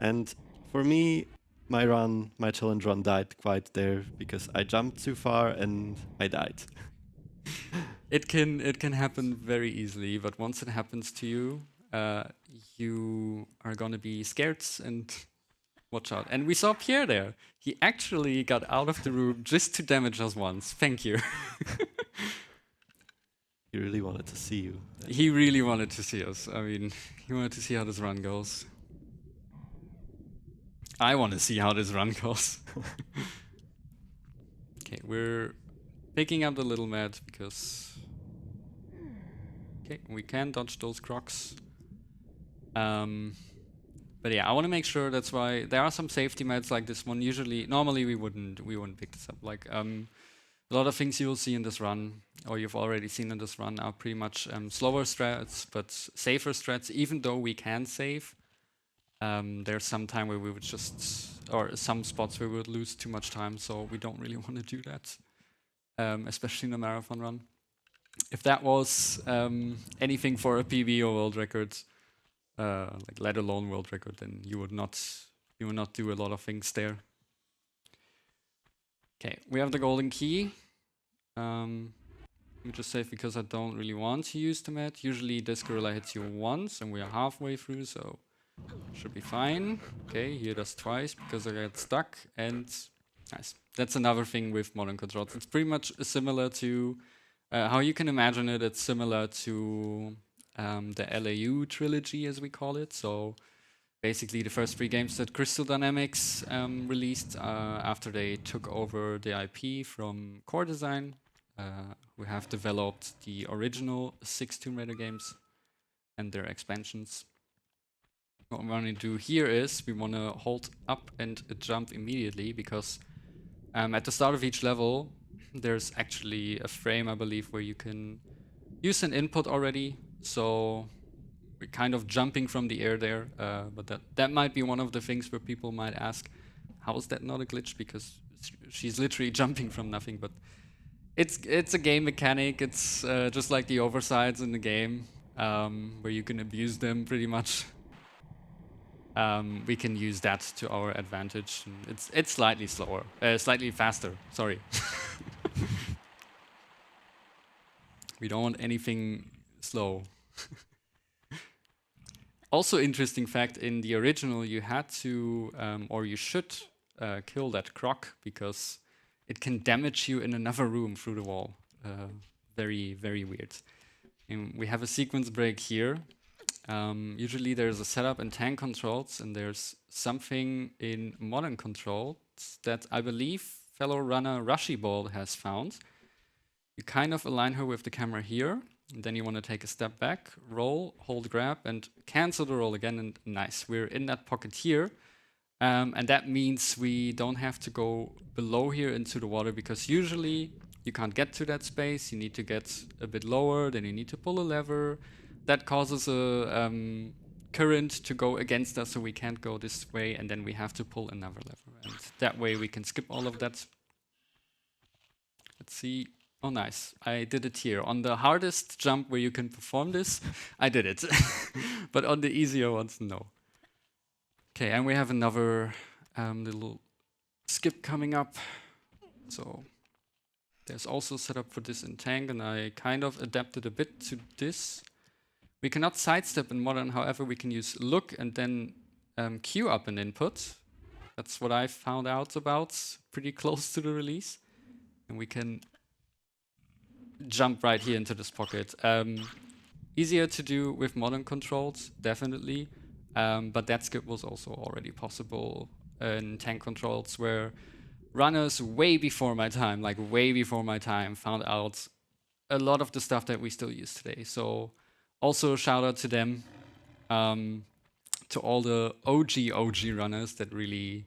And for me, my challenge run died quite there because I jumped too far and I died. It can happen very easily, but once it happens to you, you are gonna be scared and watch out. And we saw Pierre there. He actually got out of the room just to damage us once. Thank you. He really wanted to see you. He really wanted to see us. I mean, he wanted to see how this run goes. I want to see how this run goes. Okay, we're picking up the little mat because... Okay, we can dodge those crocs. But yeah, I want to make sure. That's why there are some safety meds like this one. Normally we wouldn't pick this up. Like a lot of things you will see in this run, or you've already seen in this run, are pretty much slower strats, but safer strats. Even though we can save, there's some time where we would or some spots where we would lose too much time. So we don't really want to do that, especially in a marathon run. If that was anything for a PB or world record, like let alone world record, then you would not do a lot of things there. Okay, we have the golden key. Let me just save because I don't really want to use the mat. Usually this gorilla hits you once and we are halfway through, so should be fine. Okay, he hit us twice because I got stuck, and nice. That's another thing with modern controls. It's pretty much similar to how you can imagine it. It's similar to the LAU trilogy, as we call it. So basically the first 3 games that Crystal Dynamics released after they took over the IP from Core Design, who have developed the original 6 Tomb Raider games and their expansions. What we want to do here is we want to hold up and jump immediately, because at the start of each level there's actually a frame, I believe, where you can use an input already. So we're kind of jumping from the air there, but that might be one of the things where people might ask, how is that not a glitch? Because she's literally jumping from nothing. But it's a game mechanic. It's just like the oversides in the game, where you can abuse them pretty much. We can use that to our advantage. And it's slightly slower, slightly faster. Sorry. We don't want anything slow. Also, interesting fact: in the original, you had to, or you should, kill that croc, because it can damage you in another room through the wall. Very, very weird. And we have a sequence break here. Usually there's a setup in tank controls, and there's something in modern controls that I believe fellow runner Rushyball has found. You kind of align her with the camera here, and then you want to take a step back, roll, hold grab, and cancel the roll again, and nice, we're in that pocket here. And that means we don't have to go below here into the water, because usually you can't get to that space. You need to get a bit lower, then you need to pull a lever. That causes a current to go against us, so we can't go this way, and then we have to pull another lever. And that way we can skip all of that. Let's see. Oh, nice. I did it here. On the hardest jump where you can perform this, I did it. But on the easier ones, no. Okay, and we have another little skip coming up. So there's also setup for this in tank, and I kind of adapted a bit to this. We cannot sidestep in modern, however, we can use look and then queue up an input. That's what I found out about pretty close to the release. And we can jump right here into this pocket. Easier to do with modern controls, definitely. But that skip was also already possible in tank controls, where runners way before my time, found out a lot of the stuff that we still use today. So also shout out to them, to all the OG runners that really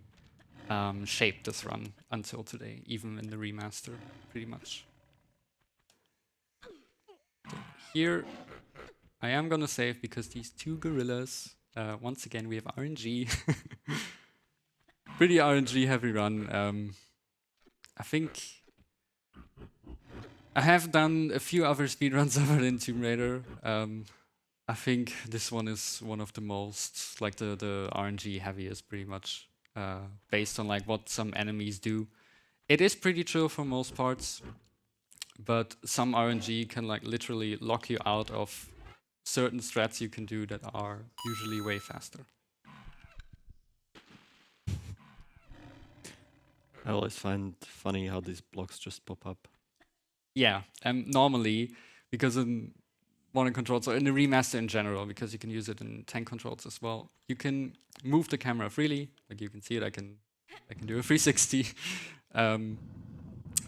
shaped this run until today, even in the remaster, pretty much. Here, I am gonna save, because these 2 gorillas, once again, we have RNG. Pretty RNG heavy run. I think I have done a few other speedruns other than Tomb Raider. I think this one is one of the most, like the RNG heaviest, pretty much, based on like what some enemies do. It is pretty chill for most parts, but some RNG can like literally lock you out of certain strats you can do that are usually way faster. I always find funny how these blocks just pop up. Yeah, normally, because in modern controls, or in the remaster in general, because you can use it in tank controls as well, you can move the camera freely. Like you can see it, I can do a 360.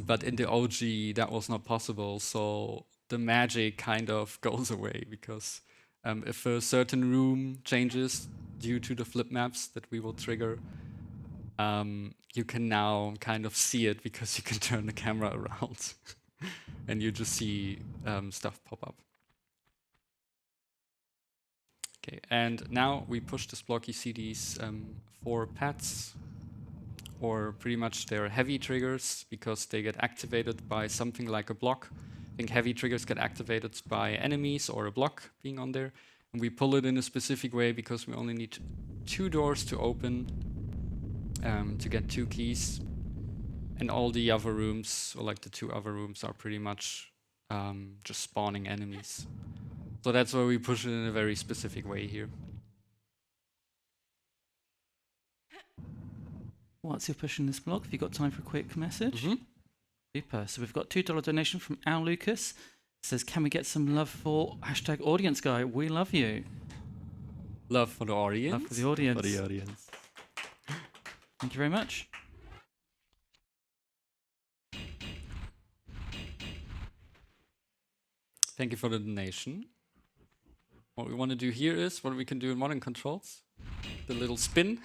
But in the OG, that was not possible. So the magic kind of goes away, because if a certain room changes due to the flip maps that we will trigger, you can now kind of see it, because you can turn the camera around and you just see stuff pop up. Okay, and now we push this block. You see these 4 pads, or pretty much they're heavy triggers, because they get activated by something like a block. I think heavy triggers get activated by enemies or a block being on there. And we pull it in a specific way, because we only need 2 doors to open to get 2 keys. And all the other rooms, or like the 2 other rooms, are pretty much just spawning enemies. So that's why we push it in a very specific way here. Whilst you're pushing this block, have you got time for a quick message? Mm-hmm. Super. So we've got $2 donation from Al Lucas. It says, can we get some love for #audience guy? We love you. Love for the audience. Love for the audience. For the audience. Thank you very much. Thank you for the donation. What we want to do here is what we can do in modern controls. The little spin.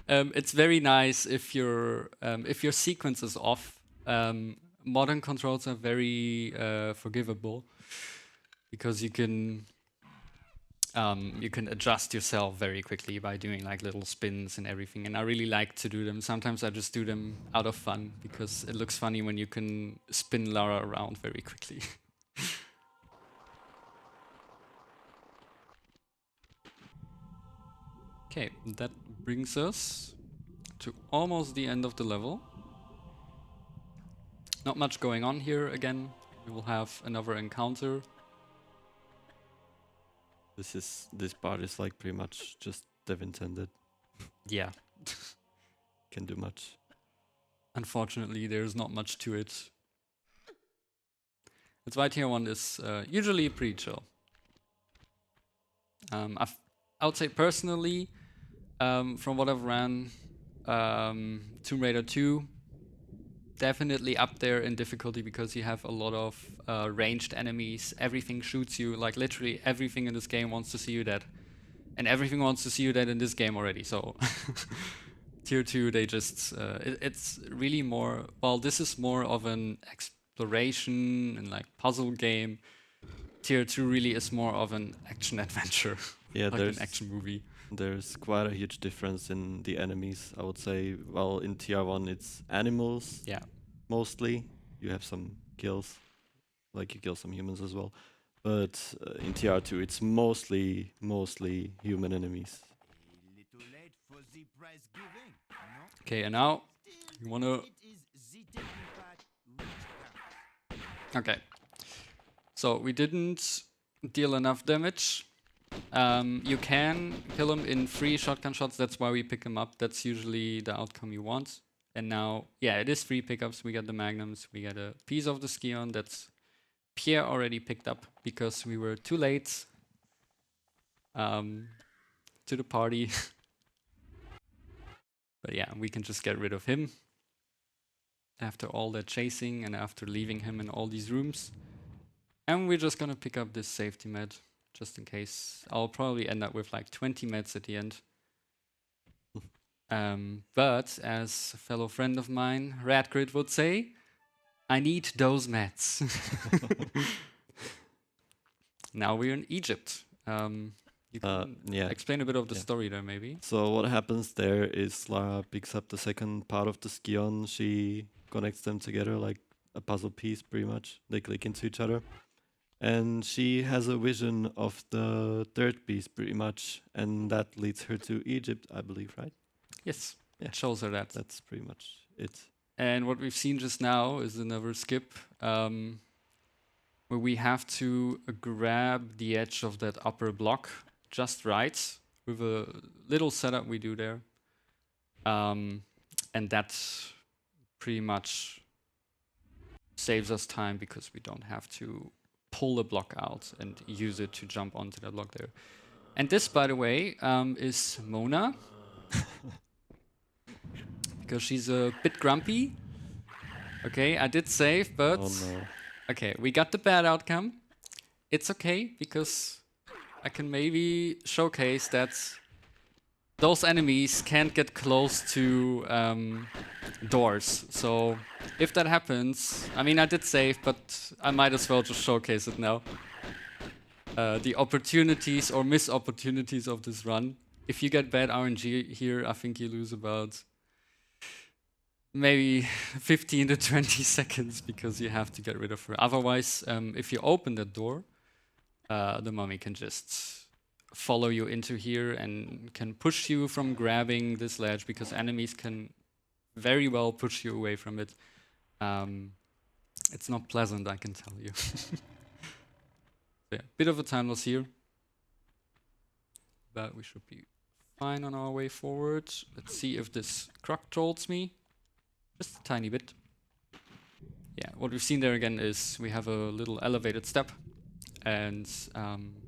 It's very nice if your sequence is off. Modern controls are very forgivable because you can adjust yourself very quickly by doing like little spins and everything. And I really like to do them. Sometimes I just do them out of fun because it looks funny when you can spin Lara around very quickly. Okay, that brings us to almost the end of the level. Not much going on here again. We will have another encounter. This part is like pretty much just dev intended. Yeah. Can do much. Unfortunately, there's not much to it. That's why tier 1 is usually pretty chill. I would say personally, from what I've ran, Tomb Raider 2, definitely up there in difficulty because you have a lot of ranged enemies. Everything shoots you, like literally everything in this game wants to see you dead. And everything wants to see you dead in this game already, so... Tier 2, they just... it's really more... Well, this is more of an exploration and like puzzle game. Tier 2 really is more of an action-adventure. Yeah, like there's an action movie. There's quite a huge difference in the enemies, I would say. Well, in tier 1 it's animals, Yeah. mostly. You have some kills, like you kill some humans as well. But in tier 2 it's mostly human enemies. Okay, and now you wanna... Okay. So we didn't deal enough damage. You can kill him in 3 shotgun shots, that's why we pick him up. That's usually the outcome you want. And now, yeah, it is 3 pickups. We get the magnums, we get a piece of the Scion that's Pierre already picked up because we were too late to the party. But yeah, we can just get rid of him after all that chasing and after leaving him in all these rooms. And we're just gonna pick up this safety med, just in case. I'll probably end up with like 20 meds at the end. But as a fellow friend of mine, Radgrid would say, I need those meds. Now we're in Egypt. You can Yeah. explain a bit of the story there, maybe. So what happens there is Lara picks up the second part of the Scion. She connects them together like a puzzle piece, pretty much. They click into each other. And she has a vision of the third piece, pretty much. And that leads her to Egypt, I believe, right? Yes, Yeah. it shows her that. That's pretty much it. And what we've seen just now is another skip where we have to grab the edge of that upper block just right with a little setup we do there. And that pretty much saves us time because we don't have to pull the block out and use it to jump onto that block there. And this, by the way, is Mona. Because she's a bit grumpy. Okay, I did save, but... Oh no. Okay, we got the bad outcome. It's okay, because I can maybe showcase that those enemies can't get close to doors. So if that happens, I mean, I did save, but I might as well just showcase it now. The opportunities or miss opportunities of this run. If you get bad RNG here, I think you lose about maybe 15 to 20 seconds because you have to get rid of her. Otherwise, if you open the door, the mummy can just follow you into here and can push you from grabbing this ledge because enemies can very well push you away from it. It's not pleasant, I can tell you. So yeah, bit of a time loss here. But we should be fine on our way forward. Let's see if this croc trolls me. Just a tiny bit. Yeah, what we've seen there again is we have a little elevated step. And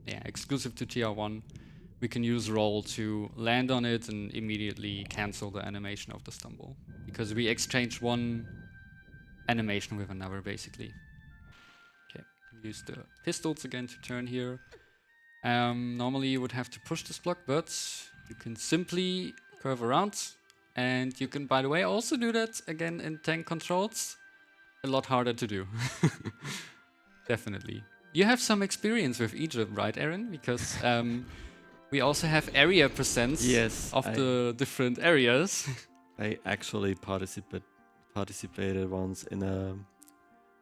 yeah, exclusive to tier 1, we can use roll to land on it and immediately cancel the animation of the stumble. Because we exchange one animation with another, basically. Okay, use the pistols again to turn here. Normally you would have to push this block, but you can simply curve around. And you can, by the way, also do that again in tank controls. A lot harder to do. Definitely. You have some experience with Egypt, right, Aaron? Because we also have area percents Yes, of the different areas. I actually participated once in a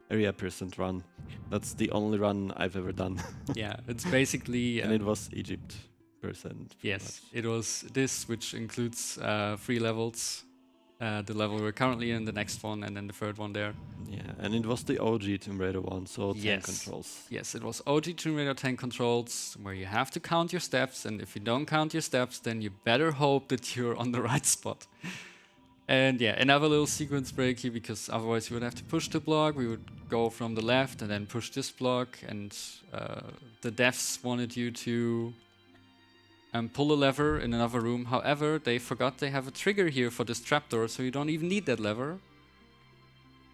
area percent run. That's the only run I've ever done. Yeah, it's basically... And it was Egypt percent. Yes, it was this, which includes 3 levels. The level we're currently in, the next one, and then the third one there. Yeah, and it was the OG Tomb Raider one, so tank Yes. controls. Yes, it was OG Tomb Raider tank controls, where you have to count your steps, and if you don't count your steps, then you better hope that you're on the right spot. And yeah, another little sequence break here, because otherwise you would have to push the block, we would go from the left and then push this block, and the devs wanted you to pull a lever in another room. However, they forgot they have a trigger here for this trapdoor, so you don't even need that lever.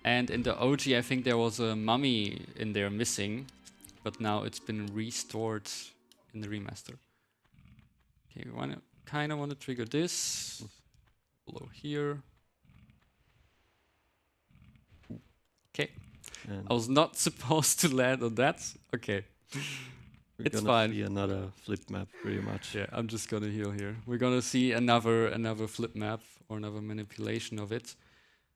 And in the OG, I think there was a mummy in there missing, but now it's been restored in the remaster. Okay, we kind of want to trigger this below here. Okay, And I was not supposed to land on that. Okay. we're it's gonna fine. see another flip map pretty much. Yeah, I'm just gonna heal here. We're gonna see another flip map or another manipulation of it.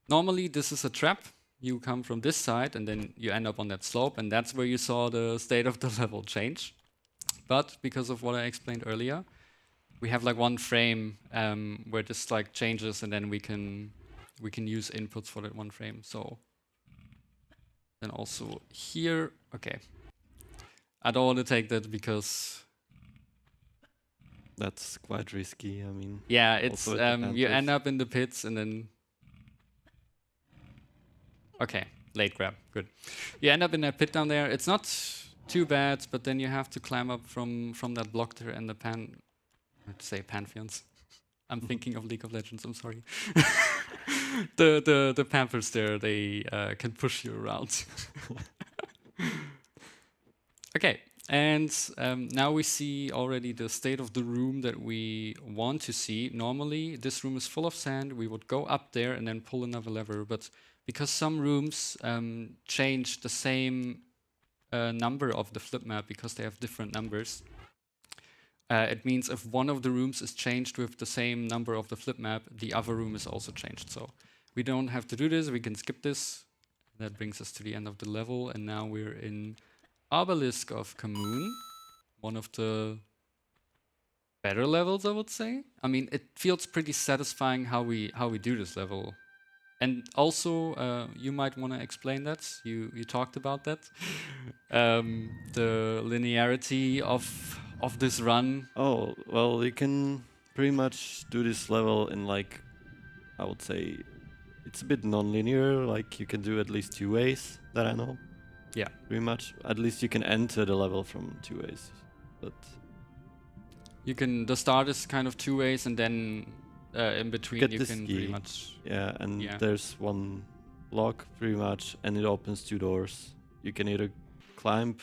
Normally, this is a trap. You come from this side, and then you end up on that slope, and that's where you saw the state of the level change. But because of what I explained earlier, we have like one frame where this like changes, and then we can use inputs for that one frame. So then also here, okay. I don't want to take that because That's quite risky, I mean. yeah, it's Also at you Atlantis. end up in the pits and then okay, late grab, good. You end up in that pit down there. It's not too bad, but then you have to climb up from that block there and the I'd say pantheons. I'm thinking of League of Legends. I'm sorry. the panthers there, they can push you around. Okay, and now we see already the state of the room that we want to see. Normally, this room is full of sand. We would go up there and then pull another lever, but because some rooms change the same number of the flip map because they have different numbers, it means if one of the rooms is changed with the same number of the flip map, the other room is also changed. So we don't have to do this. We can skip this. That brings us to the end of the level, and now we're in Obelisk of Khamoon, one of the better levels, I would say. I mean, it feels pretty satisfying how we do this level. And also, you might want to explain that. You talked about that. The linearity of this run. Oh, well, you can pretty much do this level in like, I would say, it's a bit non-linear, like you can do at least 2 ways that I know. Yeah. Pretty much. At least you can enter the level from 2 ways. But You can, the start is kind of 2 ways, and then in between Get you this can key. pretty much, yeah, and Yeah. there's one lock pretty much, and it opens 2 doors. You can either climb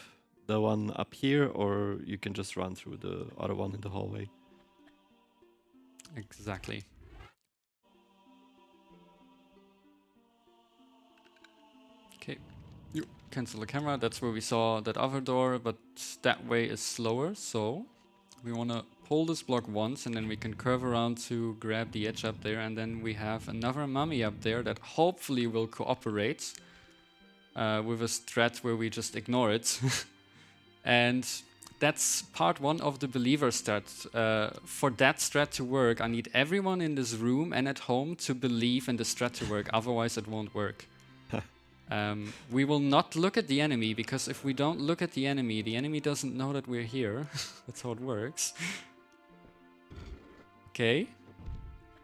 the one up here, or you can just run through the other one in the hallway. exactly. Okay, you cancel the camera. That's where we saw that other door, but that way is slower. So we want to pull this block once, and then we can curve around to grab the edge up there, and then we have another mummy up there that hopefully will cooperate with a strat where we just ignore it. And that's part 1 of the believer strat. For that strat to work, I need everyone in this room and at home to believe in the strat to work, otherwise it won't work. We will not look at the enemy, because if we don't look at the enemy doesn't know that we're here. That's how it works. Okay.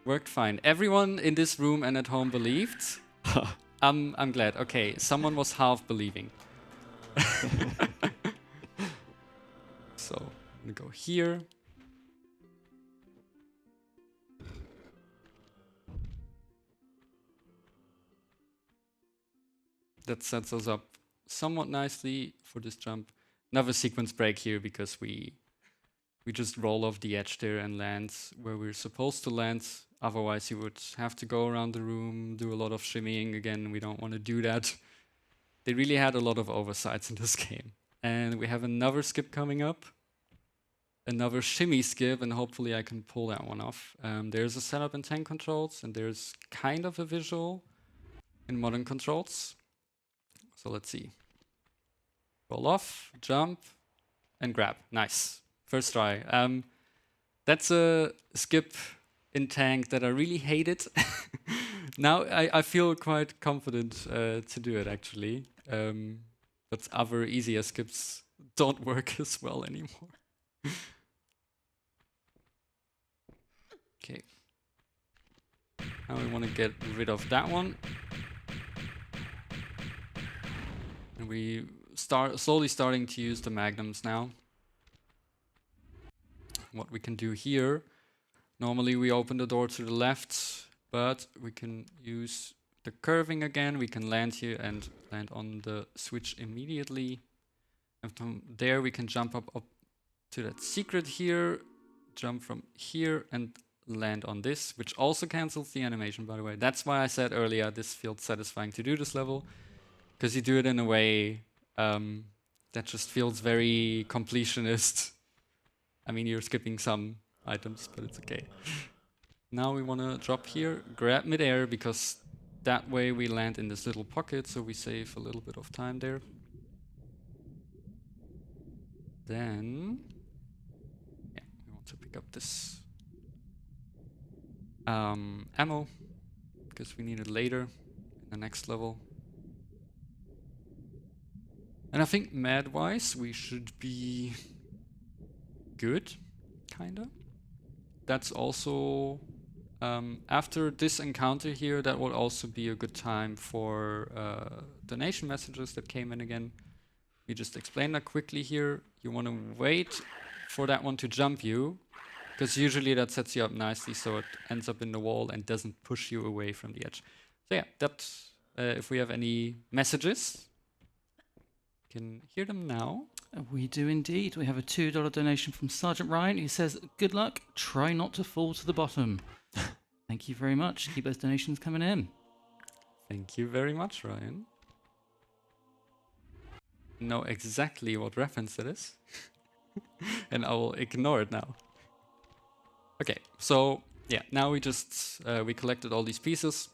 Worked fine. Everyone in this room and at home believed. I'm glad. Okay, someone was half believing. So, I'm gonna go here. that sets us up somewhat nicely for this jump. Another sequence break here because we just roll off the edge there and land where we're supposed to land. Otherwise, you would have to go around the room, do a lot of shimmying. Again, we don't want to do that. They really had a lot of oversights in this game. And we have another skip coming up. Another shimmy skip, and hopefully I can pull that one off. There's a setup in tank controls, and there's kind of a visual in modern controls. So let's see. Roll off, jump, and grab. Nice. First try. That's a skip in tank that I really hated. Now I feel quite confident to do it, actually. But other easier skips don't work as well anymore. Okay. Now we want to get rid of that one. And we slowly starting to use the magnums now. What we can do here, normally we open the door to the left, but we can use the curving again. We can land here and land on the switch immediately. And from there we can jump up to that secret here, jump from here and land on this, which also cancels the animation, by the way. That's why I said earlier this feels satisfying to do this level, because you do it in a way that just feels very completionist. I mean, you're skipping some items, but it's okay. Now we want to drop here, grab midair, because that way we land in this little pocket, so we save a little bit of time there. Then, yeah, we want to pick up this ammo, because we need it later in the next level. And I think med-wise, we should be good, kinda. That's also, after this encounter here, that will also be a good time for donation messages that came in again. We just explain that quickly here. You want to wait for that one to jump you, because usually that sets you up nicely so it ends up in the wall and doesn't push you away from the edge. So yeah, that if we have any messages, you can hear them now. We do indeed. We have a $2 donation from Sergeant Ryan, who says, "Good luck. Try not to fall to the bottom." Thank you very much. Keep those donations coming in. Thank you very much, Ryan. Know exactly what reference it is, and I will ignore it now. Okay, so yeah, now we just we collected all these pieces,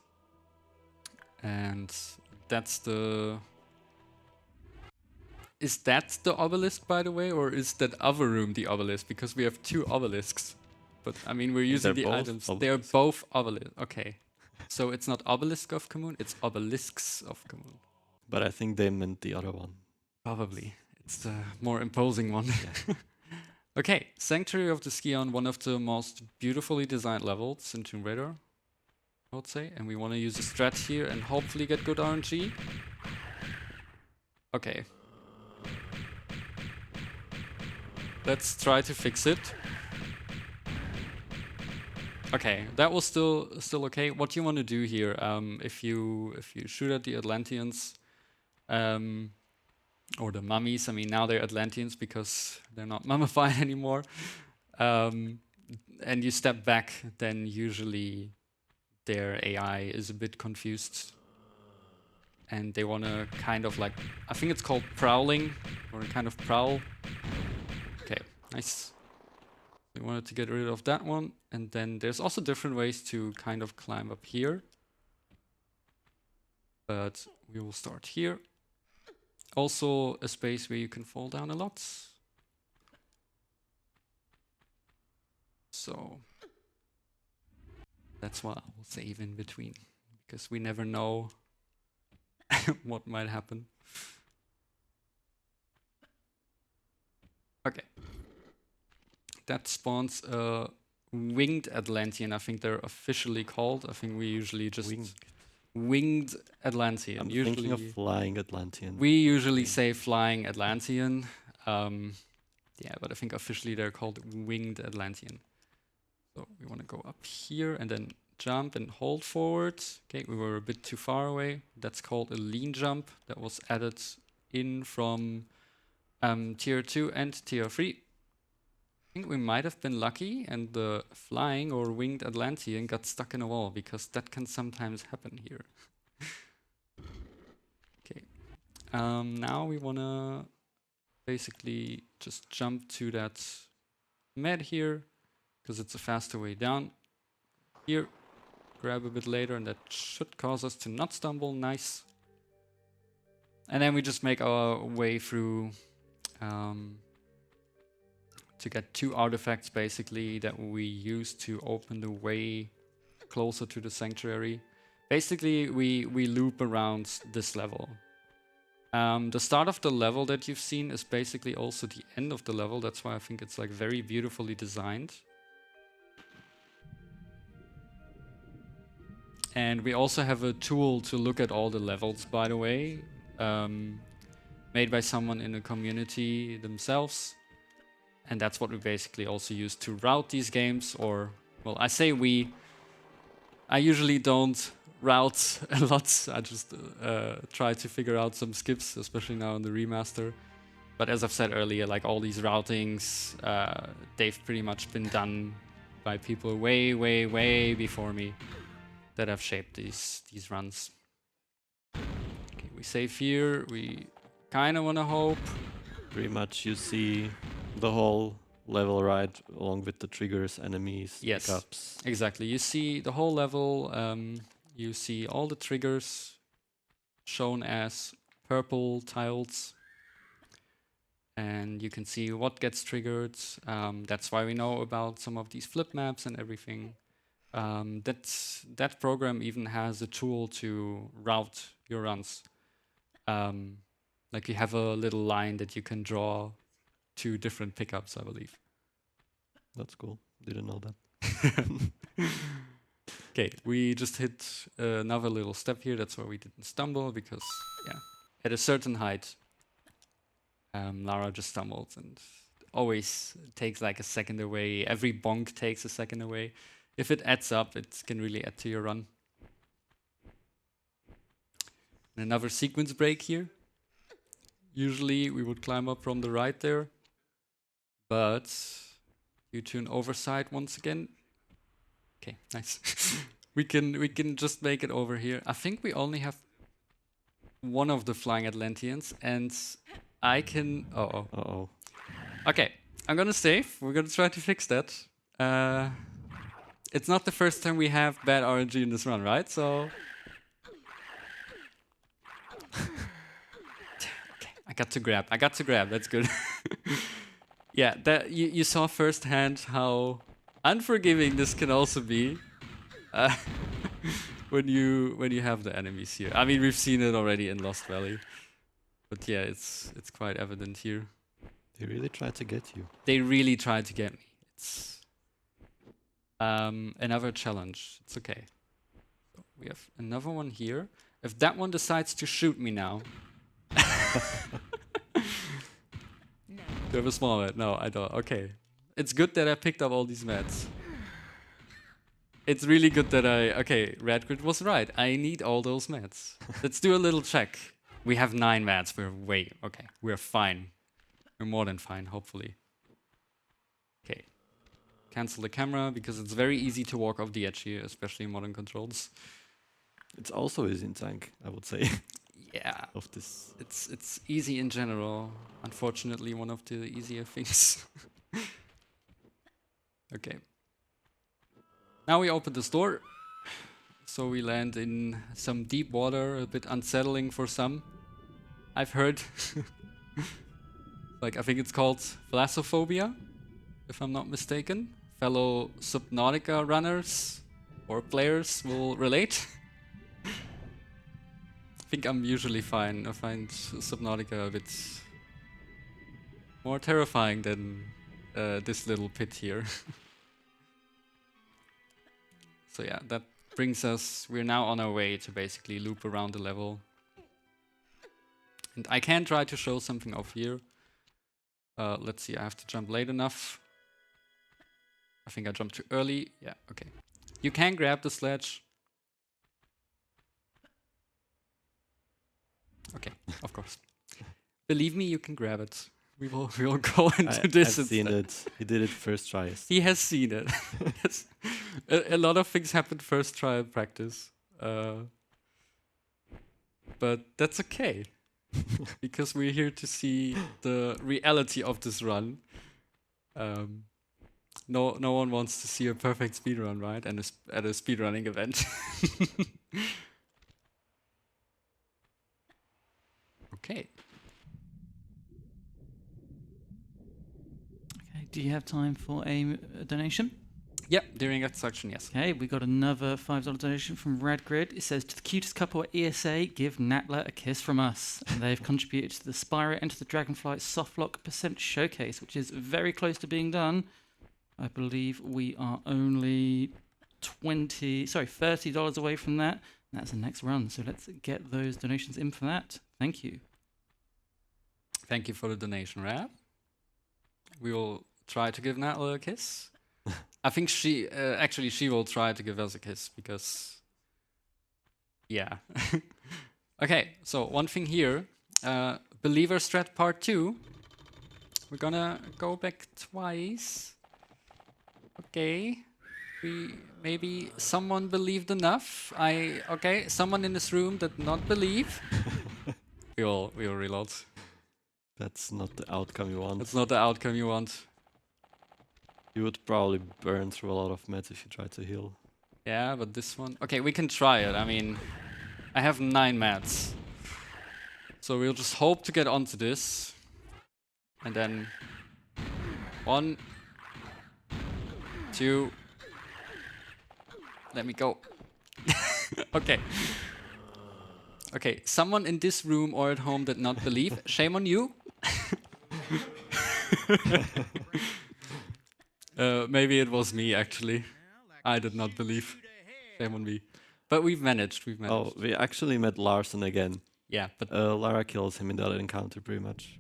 and that's the. Is that the obelisk, by the way, or is that other room the obelisk? Because we have two obelisks, but I mean we're using the items. Obelisks. They are both obelisks. Okay, so it's not obelisk of Khamoon, it's obelisks of Khamoon. But I think they meant the other one. Probably. It's the more imposing one. Yeah. Okay, Sanctuary of the Scion, one of the most beautifully designed levels in Tomb Raider, I would say. And we want to use a strat here and hopefully get good RNG. Okay. Let's try to fix it. Okay, that was still okay. What you want to do here, if you shoot at the Atlanteans, or the mummies. I mean, now they're Atlanteans because they're not mummified anymore. And you step back, then usually their AI is a bit confused. And they want to kind of like, I think it's called prowling, or kind of prowl. Okay, nice. We wanted to get rid of that one. And then there's also different ways to kind of climb up here. But we will start here. Also a space where you can fall down a lot. So that's what I will save in between, because we never know what might happen. Okay. That spawns a winged Atlantean. I think they're officially called. I think we usually just... Winged Atlantean. I'm usually thinking of flying Atlantean. We usually say flying Atlantean. Yeah, but I think officially they're called winged Atlantean. So we want to go up here and then jump and hold forward. Okay, we were a bit too far away. That's called a lean jump. That was added in from tier 2 and tier 3. I think we might have been lucky and the flying or winged Atlantean got stuck in a wall, because that can sometimes happen here. Okay, now we wanna basically just jump to that med here, because it's a faster way down. Here, grab a bit later, and that should cause us to not stumble. Nice. And then we just make our way through to get 2 artifacts basically that we use to open the way closer to the sanctuary. Basically, we loop around this level. The start of the level that you've seen is basically also the end of the level. That's why I think it's like very beautifully designed. And we also have a tool to look at all the levels, by the way, made by someone in the community themselves. And that's what we basically also use to route these games, or, well, I say we. I usually don't route a lot. I just try to figure out some skips, especially now in the remaster. But as I've said earlier, like all these routings, they've pretty much been done by people way, way, way before me that have shaped these runs. Okay, we save here. We kind of want to hope. Pretty much you see the whole level, right, along with the triggers, enemies, Yes, pickups. exactly. You see the whole level. You see all the triggers shown as purple tiles. And you can see what gets triggered. That's why we know about some of these flip maps and everything. That program even has a tool to route your runs. Like you have a little line that you can draw to different pickups, I believe. That's cool. Didn't know that. Okay, we just hit another little step here. That's why we didn't stumble, because, yeah, at a certain height, Lara just stumbled, and always takes like a second away. Every bonk takes a second away. If it adds up, it can really add to your run. And another sequence break here. Usually we would climb up from the right there, but due to an oversight once again. Okay, nice. we can just make it over here. I think we only have one of the flying Atlanteans, and I can. Uh-oh. Okay, I'm gonna save. We're gonna try to fix that. It's not the first time we have bad RNG in this run, right? So. Okay, I got to grab. That's good. Yeah, that you saw firsthand how unforgiving this can also be when you have the enemies here. I mean, we've seen it already in Lost Valley, but yeah, it's quite evident here. They really try to get you. They really tried to get me. It's another challenge. It's okay. So we have another one here. If that one decides to shoot me now. Do you have a small mat? No, I don't. Okay. It's good that I picked up all these mats. It's really good that okay, Radgrid was right. I need all those mats. Let's do a little check. We have 9 mats. Okay. We're fine. We're more than fine, hopefully. Okay. Cancel the camera, because it's very easy to walk off the edge here, especially in modern controls. It's also easy in tank, I would say. Yeah. Of this. It's easy in general. Unfortunately, one of the easier things. Okay. Now we open this door. So we land in some deep water, a bit unsettling for some. I've heard. Like, I think it's called thalassophobia, if I'm not mistaken. Fellow Subnautica runners or players will relate. I think I'm usually fine. I find Subnautica a bit more terrifying than this little pit here. So yeah, that brings us, we're now on our way to basically loop around the level. And I can try to show something off here. Let's see, I have to jump late enough. I think I jumped too early. Yeah, okay. You can grab the sledge. Okay, of course. Believe me, you can grab it. We will go into this. I've seen instead. it. He did it first try. Yes. He has seen it. Yes. A lot of things happen first try in practice. But that's okay. Because we're here to see the reality of this run. No one wants to see a perfect speedrun, right? And at a speedrunning event. Okay. Okay, do you have time for a donation? Yep, during that section, yes. Okay, we got another $5 donation from Red Grid. It says, to the cutest couple at ESA, give Natla a kiss from us. And they've contributed to the Spyro Enter the Dragonflight Softlock % Showcase, which is very close to being done. I believe we are only $30 away from that. And that's the next run. So let's get those donations in for that. Thank you. Thank you for the donation, Rab. We will try to give Natla a kiss. I think she will try to give us a kiss because, yeah. Okay, so one thing here, Believer Strat Part 2. We're gonna go back twice. Okay, maybe someone believed enough. Someone in this room did not believe. we'll reload. That's not the outcome you want. That's not the outcome you want. You would probably burn through a lot of meds if you try to heal. Yeah, but this one... Okay, we can try it. I mean, I have 9 mats. So we'll just hope to get onto this. And then... 1... 2... Let me go. Okay. Okay, someone in this room or at home did not believe. Shame on you. Maybe it was me, actually. I did not believe. Shame on me. But we've managed. Oh, we actually met Larson again. Yeah, but Lara kills him in that encounter, pretty much.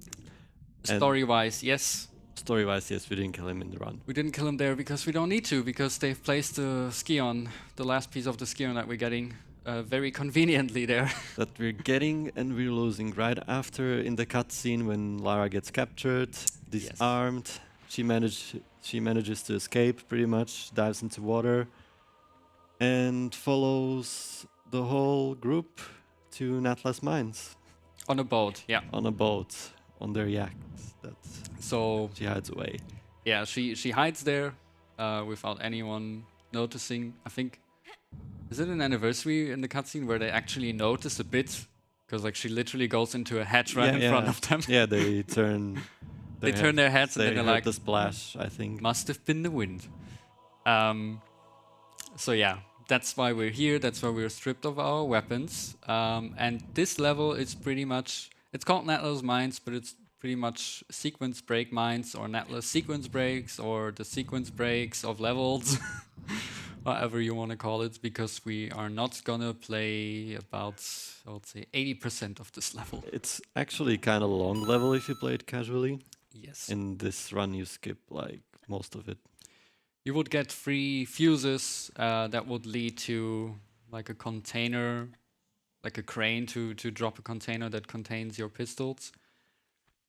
story-wise, yes. Story-wise, yes, we didn't kill him in the run. We didn't kill him there because we don't need to, because they've placed the Scion, the last piece of the Scion that we're getting, very conveniently there. That we're getting and we're losing right after in the cutscene when Lara gets captured, disarmed. Yes. She manages to escape pretty much, dives into water, and follows the whole group to Natla's mines. On a boat, yeah. On a boat, on their yachts. So she hides away. Yeah, she hides there without anyone noticing. I think, is it an anniversary in the cutscene where they actually notice a bit? Because like she literally goes into a hatch right in front of them. Yeah, they turn. They turn their heads and then they're like, the splash, I think. Must have been the wind. So yeah, that's why we're here. That's why we're stripped of our weapons. And this level is pretty much, it's called Natla's Mines, but it's pretty much sequence break mines or Natla's sequence breaks or the sequence breaks of levels. Whatever you want to call it, because we are not gonna play about, I would say, 80% of this level. It's actually kind of a long level if you play it casually. Yes. In this run, you skip like most of it. You would get 3 fuses that would lead to like a container, like a crane to drop a container that contains your pistols.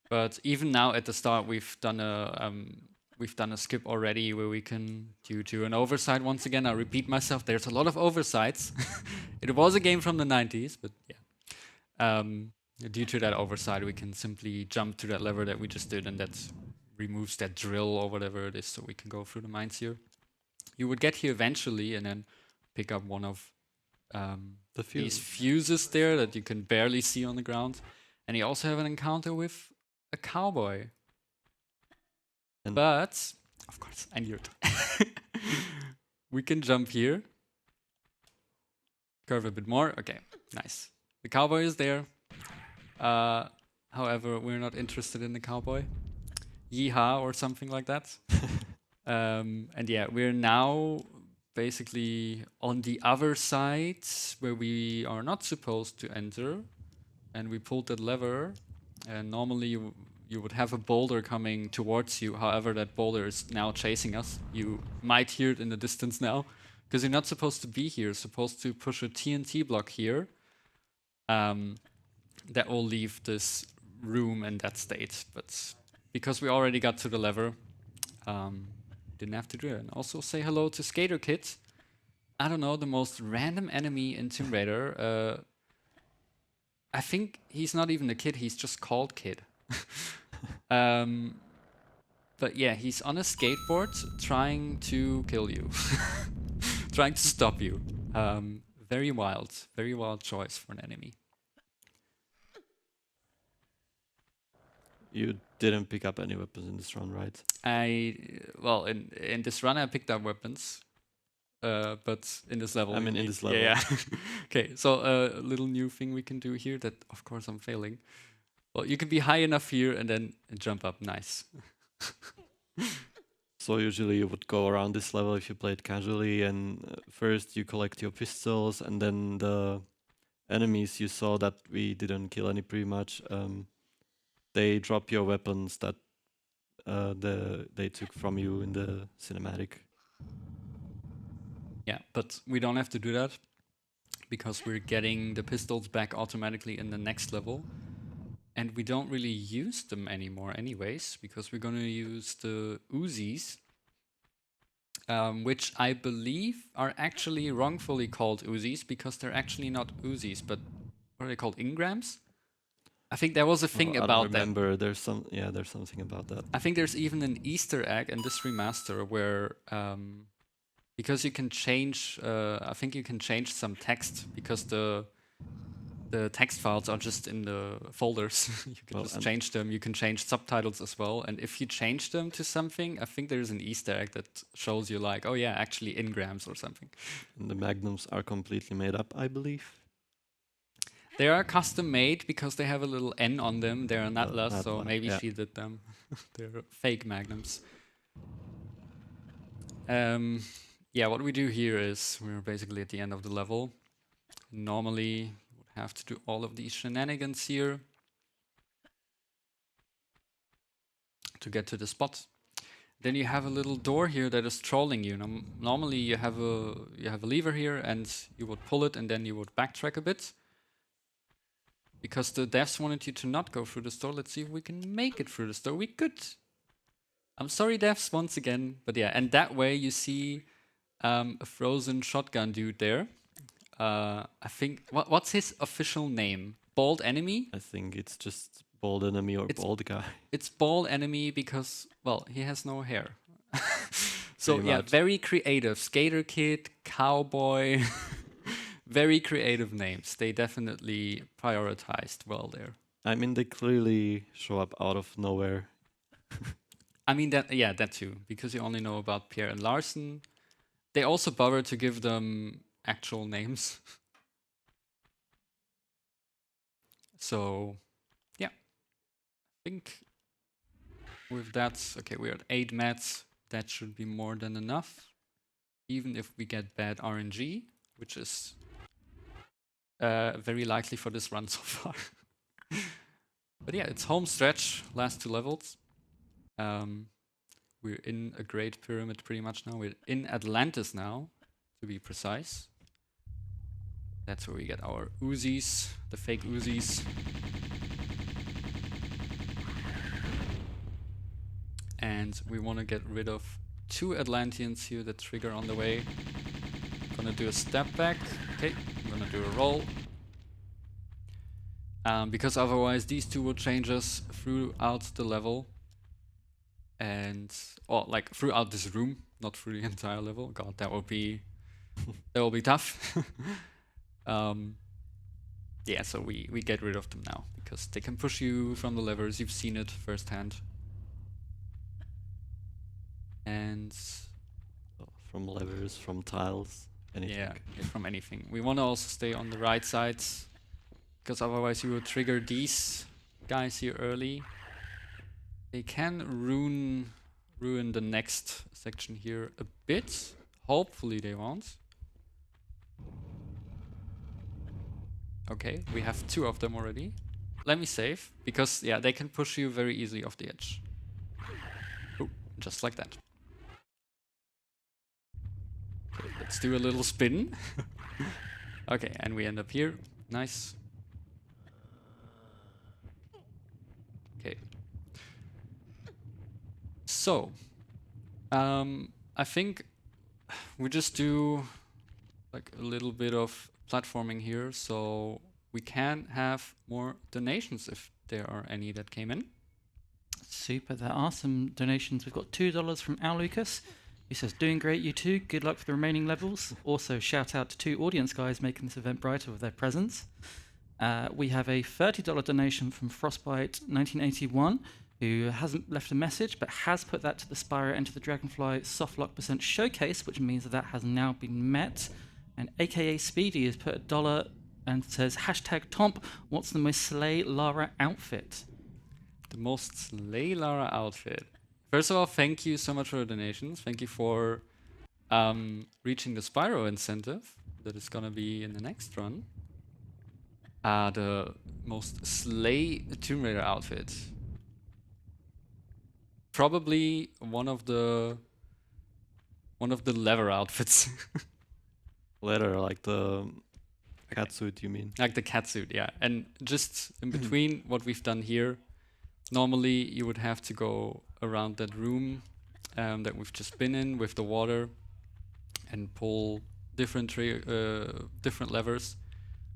But even now at the start, we've done a skip already where we can, due to an oversight, once again, I repeat myself, there's a lot of oversights. It was a game from the 90s, but yeah. Due to that oversight, we can simply jump to that lever that we just did, and that removes that drill or whatever it is, so we can go through the mines here. You would get here eventually and then pick up one of these fuses there that you can barely see on the ground. And you also have an encounter with a cowboy. But, of course, I knew it. We can jump here. Curve a bit more. Okay, nice. The cowboy is there. However, we're not interested in the cowboy. Yeehaw or something like that. And yeah, we're now basically on the other side where we are not supposed to enter. And we pulled that lever. And normally you would have a boulder coming towards you. However, that boulder is now chasing us. You might hear it in the distance now. because you're not supposed to be here. You're supposed to push a TNT block here. That will leave this room in that state, but because we already got to the lever, didn't have to do it. And also say hello to Skater Kid. I don't know, the most random enemy in Tomb Raider. I think he's not even a kid, he's just called Kid. But yeah, he's on a skateboard trying to kill you. Trying to stop you. Very wild choice for an enemy. You didn't pick up any weapons in this run, right? Well, in this run I picked up weapons. But in this level, I mean, in this level. Yeah. Okay, so a little new thing we can do here that, of course, I'm failing. Well, you can be high enough here and then jump up. Nice. So usually you would go around this level if you played casually, and first you collect your pistols, and then the enemies you saw that we didn't kill any pretty much, they drop your weapons that they took from you in the cinematic. Yeah, but we don't have to do that because we're getting the pistols back automatically in the next level. And we don't really use them anymore anyways, because we're going to use the Uzis, which I believe are actually wrongfully called Uzis because they're actually not Uzis, but what are they called? Ingrams? I think there was a thing I about don't remember. There's something about that. I think there's even an Easter egg in this remaster where because you can change, I think you can change some text because the text files are just in the folders. You can just change them. You can change subtitles as well. And if you change them to something, I think there's an Easter egg that shows you like, oh yeah, actually Ingrams or something. And the magnums are completely made up, I believe. They are custom made because they have a little N on them. They're Natla, so Natla, maybe yeah. she did them. They're fake magnums. Yeah, what we do here is we're basically at the end of the level. Normally, you would have to do all of these shenanigans here to get to the spot. Then you have a little door here that is trolling you. Normally, you have a lever here, and you would pull it, and then you would backtrack a bit. Because the devs wanted you to not go through the store. Let's see if we can make it through the store. We could. I'm sorry, devs, once again. But yeah, and that way you see a frozen shotgun dude there. I think, what's his official name? Bald Enemy? I think it's just bald enemy or bald guy. It's Bald Enemy because, well, he has no hair. So Pretty yeah, much. very creative. Skater Kid, Cowboy. Very creative names. They definitely prioritized well there. I mean, they clearly show up out of nowhere. I mean, that too, because you only know about Pierre and Larson. They also bother to give them actual names. So, yeah. I think with that, okay, we're at 8 mats. That should be more than enough. Even if we get bad RNG, which is very likely for this run so far. But yeah, it's home stretch, last 2 levels. We're in a great pyramid pretty much now. We're in Atlantis now, to be precise. That's where we get our Uzis, the fake Uzis. And we want to get rid of 2 Atlanteans here that trigger on the way. Gonna do a step back. Okay, I'm gonna do a roll. Because otherwise these 2 will change us throughout the level. And, or like throughout this room, not through the entire level. God, that will be tough. Yeah, so we get rid of them now because they can push you from the levers. You've seen it firsthand. And From levers, from tiles, anything. yeah, from anything. We want to also stay on the right side because otherwise you will trigger these guys here early. They can ruin the next section here a bit. Hopefully they won't. Okay, we have 2 of them already. Let me save, because yeah, they can push you very easily off the edge. Ooh, just like that. Okay, Let's do a little spin. Okay, and we end up here. Nice. Okay. So, I think we just do like a little bit of platforming here, so we can have more donations if there are any that came in. Super. There are some donations. We've got $2 from Al Lucas. He says, doing great, you two. Good luck for the remaining levels. Also, shout out to 2 audience guys making this event brighter with their presence. We have a $30 donation from Frostbite1981, who hasn't left a message, but has put that to the Spyro Enter the Dragonfly softlock % showcase, which means that has now been met. And AKA Speedy has put $1 and says, #Tomp, what's the most slay Lara outfit? The most slay Lara outfit. First of all, thank you so much for the donations. Thank you for reaching the Spyro incentive that is gonna be in the next run. The most slay Tomb Raider outfit. Probably one of the leather outfits. Leather, like the catsuit, you mean? Like the catsuit, yeah. And just in between what we've done here, normally you would have to go around that room that we've just been in with the water and pull different levers.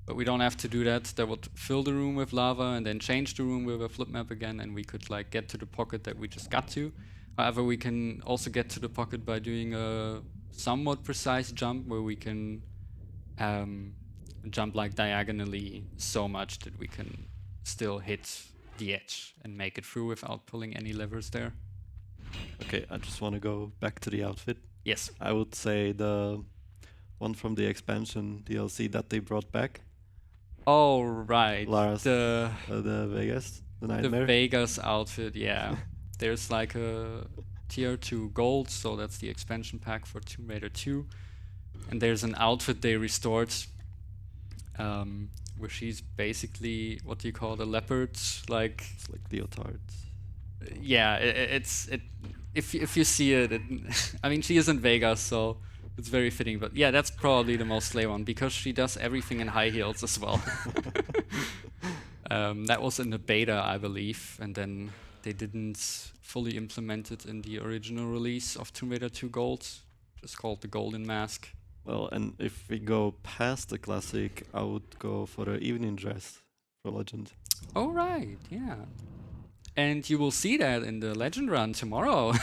But we don't have to do that. That would fill the room with lava and then change the room with a flip map again, and we could like get to the pocket that we just got to. However, we can also get to the pocket by doing a somewhat precise jump where we can jump like diagonally so much that we can still hit the edge and make it through without pulling any levers there. Okay, I just want to go back to the outfit. Yes. I would say the one from the expansion DLC that they brought back. Oh, right. Lara's, the Vegas, the the nightmare. Vegas outfit, yeah. There's like a tier 2 gold, so that's the expansion pack for Tomb Raider 2. And there's an outfit they restored, where she's basically what do you call the leopard, like It's like leotards. yeah. If you see it, I mean she is in Vegas, so it's very fitting. But yeah, that's probably the most slay one because she does everything in high heels as well. That was in the beta, I believe, and then they didn't fully implement it in the original release of Tomb Raider 2 Gold, just called the Golden Mask. Well, and if we go past the classic, I would go for the evening dress for Legend. Oh right, yeah. And you will see that in the Legend run tomorrow.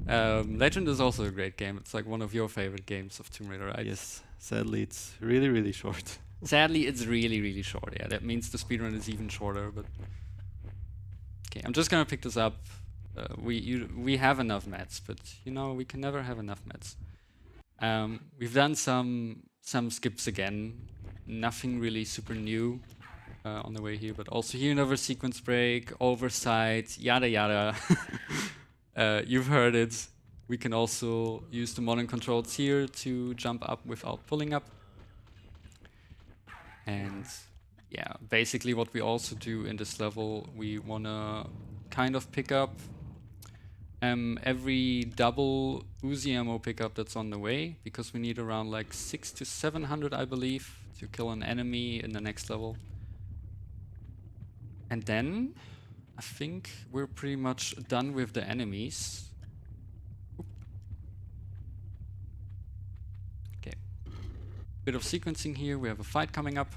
Legend is also a great game. It's like one of your favorite games of Tomb Raider, right? Yes, sadly it's really, really short. Sadly, it's really, really short. Yeah, that means the speedrun is even shorter. But okay, I'm just gonna pick this up. We have enough mats, but you know we can never have enough mats. We've done some skips again. Nothing really super new on the way here, but also here another sequence break, oversight, yada yada. You've heard it. We can also use the modern controls here to jump up without pulling up. And yeah, basically what we also do in this level, we wanna kind of pick up every double Uzi ammo pickup that's on the way, because we need around like 600 to 700, I believe, to kill an enemy in the next level. And then I think we're pretty much done with the enemies. Oop. Okay. Bit of sequencing here. We have a fight coming up.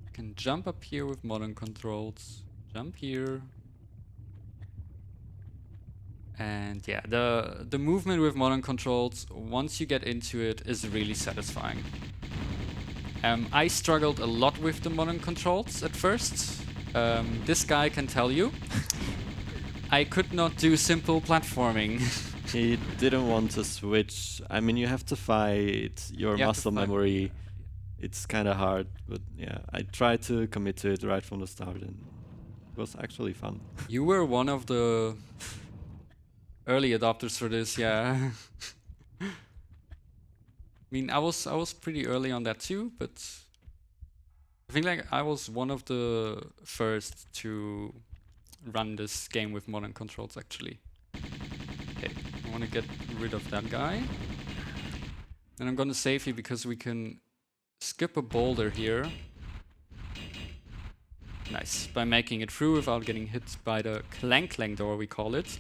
You can jump up here with modern controls. Jump here. And yeah, the movement with modern controls, once you get into it, is really satisfying. I struggled a lot with the modern controls at first. This guy can tell you. I could not do simple platforming. He didn't want to switch. I mean, you have to fight your You have to muscle fight- memory. It's kind of hard, but yeah, I tried to commit to it right from the start, and it was actually fun. You were one of the early adopters for this, yeah. I mean, I was pretty early on that too, but I think like I was one of the first to run this game with modern controls actually. Okay, I want to get rid of that guy. And I'm gonna save you because we can skip a boulder here. Nice, by making it through without getting hit by the clang door, we call it.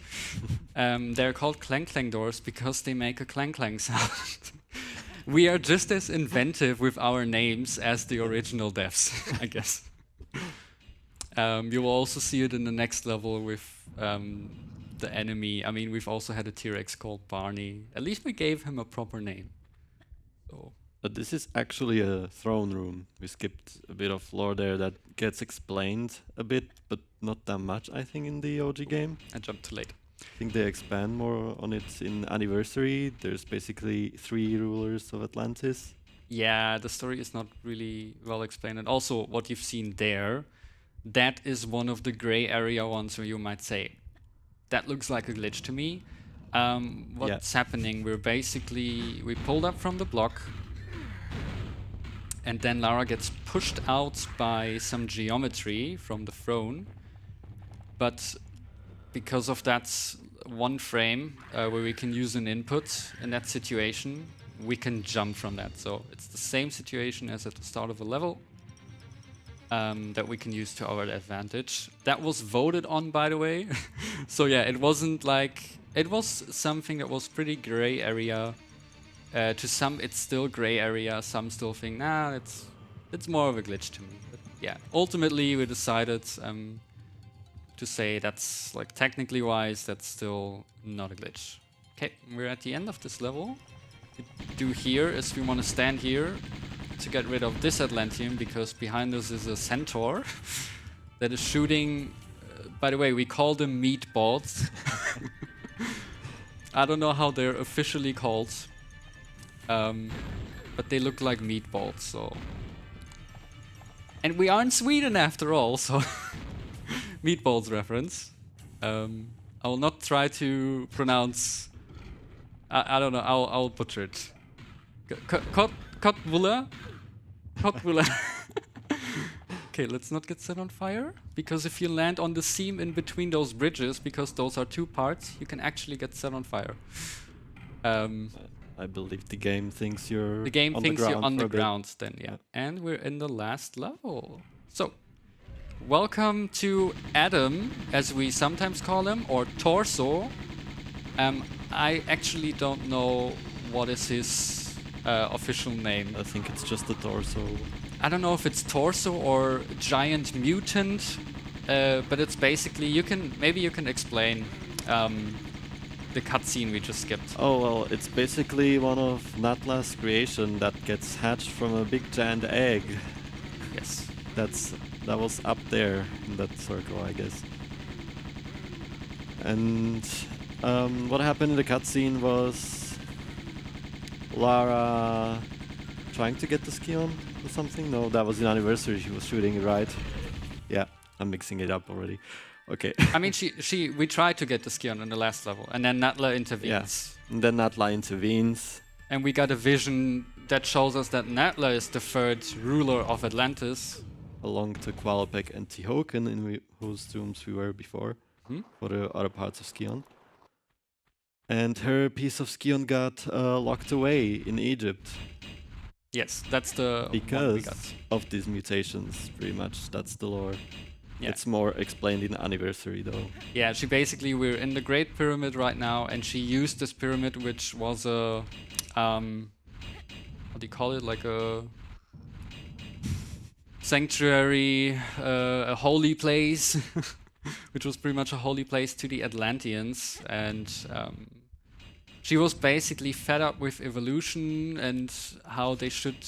They're called clang doors because they make a clang sound. We are just as inventive with our names as the original devs, I guess. You will also see it in the next level with the enemy. I mean, we've also had a T-Rex called Barney. At least we gave him a proper name. So. But this is actually a throne room. We skipped a bit of lore there that gets explained a bit, but not that much, I think, in the OG game. I jumped too late. I think they expand more on it in Anniversary. There's basically 3 rulers of Atlantis. Yeah, the story is not really well explained. And also, what you've seen there, that is one of the gray area ones where you might say, that looks like a glitch to me. What's happening? We pulled up from the block, and then Lara gets pushed out by some geometry from the throne. But because of that one frame where we can use an input in that situation, we can jump from that. So it's the same situation as at the start of a level that we can use to our advantage. That was voted on, by the way. So yeah, it wasn't like... It was something that was pretty gray area. To some, it's still gray area. Some still think, nah, it's more of a glitch to me. But yeah, ultimately we decided to say that's, like, technically wise, that's still not a glitch. Okay, we're at the end of this level. What we do here is we want to stand here to get rid of this Atlantean, because behind us is a centaur that is shooting... by the way, we call them meatballs. I don't know how they're officially called. But they look like meatballs, so... And we are in Sweden after all, so... Meatballs reference. I will not try to pronounce... I don't know, I'll butcher it. Kotvula? Kotvula. Okay, let's not get set on fire, because if you land on the seam in between those bridges, because those are 2 parts, you can actually get set on fire. I believe the game thinks you're The game thinks you're on the for a bit. ground then, yeah. And we're in the last level. So, welcome to Adam, as we sometimes call him, or Torso. I actually don't know what is his official name. I think it's just the torso. I don't know if it's Torso or Giant Mutant, but it's basically, maybe you can explain the cutscene we just skipped. Oh, well, it's basically one of Natla's creation that gets hatched from a big giant egg. Yes. That was up there in that circle, I guess. And what happened in the cutscene was Lara trying to get the Scion or something? No, that was in Anniversary. She was shooting it, right? Yeah, I'm mixing it up already. Okay. I mean, we tried to get the Scion in the last level, and then Natla intervenes. Yes, and then Natla intervenes. And we got a vision that shows us that Natla is the 3rd ruler of Atlantis. Along to Qualopec and Tihocan, in whose tombs we were before, for the other parts of Scion. And her piece of Scion got locked away in Egypt. Yes, that's the one we Because got. of these mutations, pretty much. That's the lore. Yeah. It's more explained in Anniversary, though. Yeah, we're in the Great Pyramid right now, and she used this pyramid, which was a, what do you call it, like a sanctuary, a holy place, which was pretty much a holy place to the Atlanteans, and she was basically fed up with evolution and how they should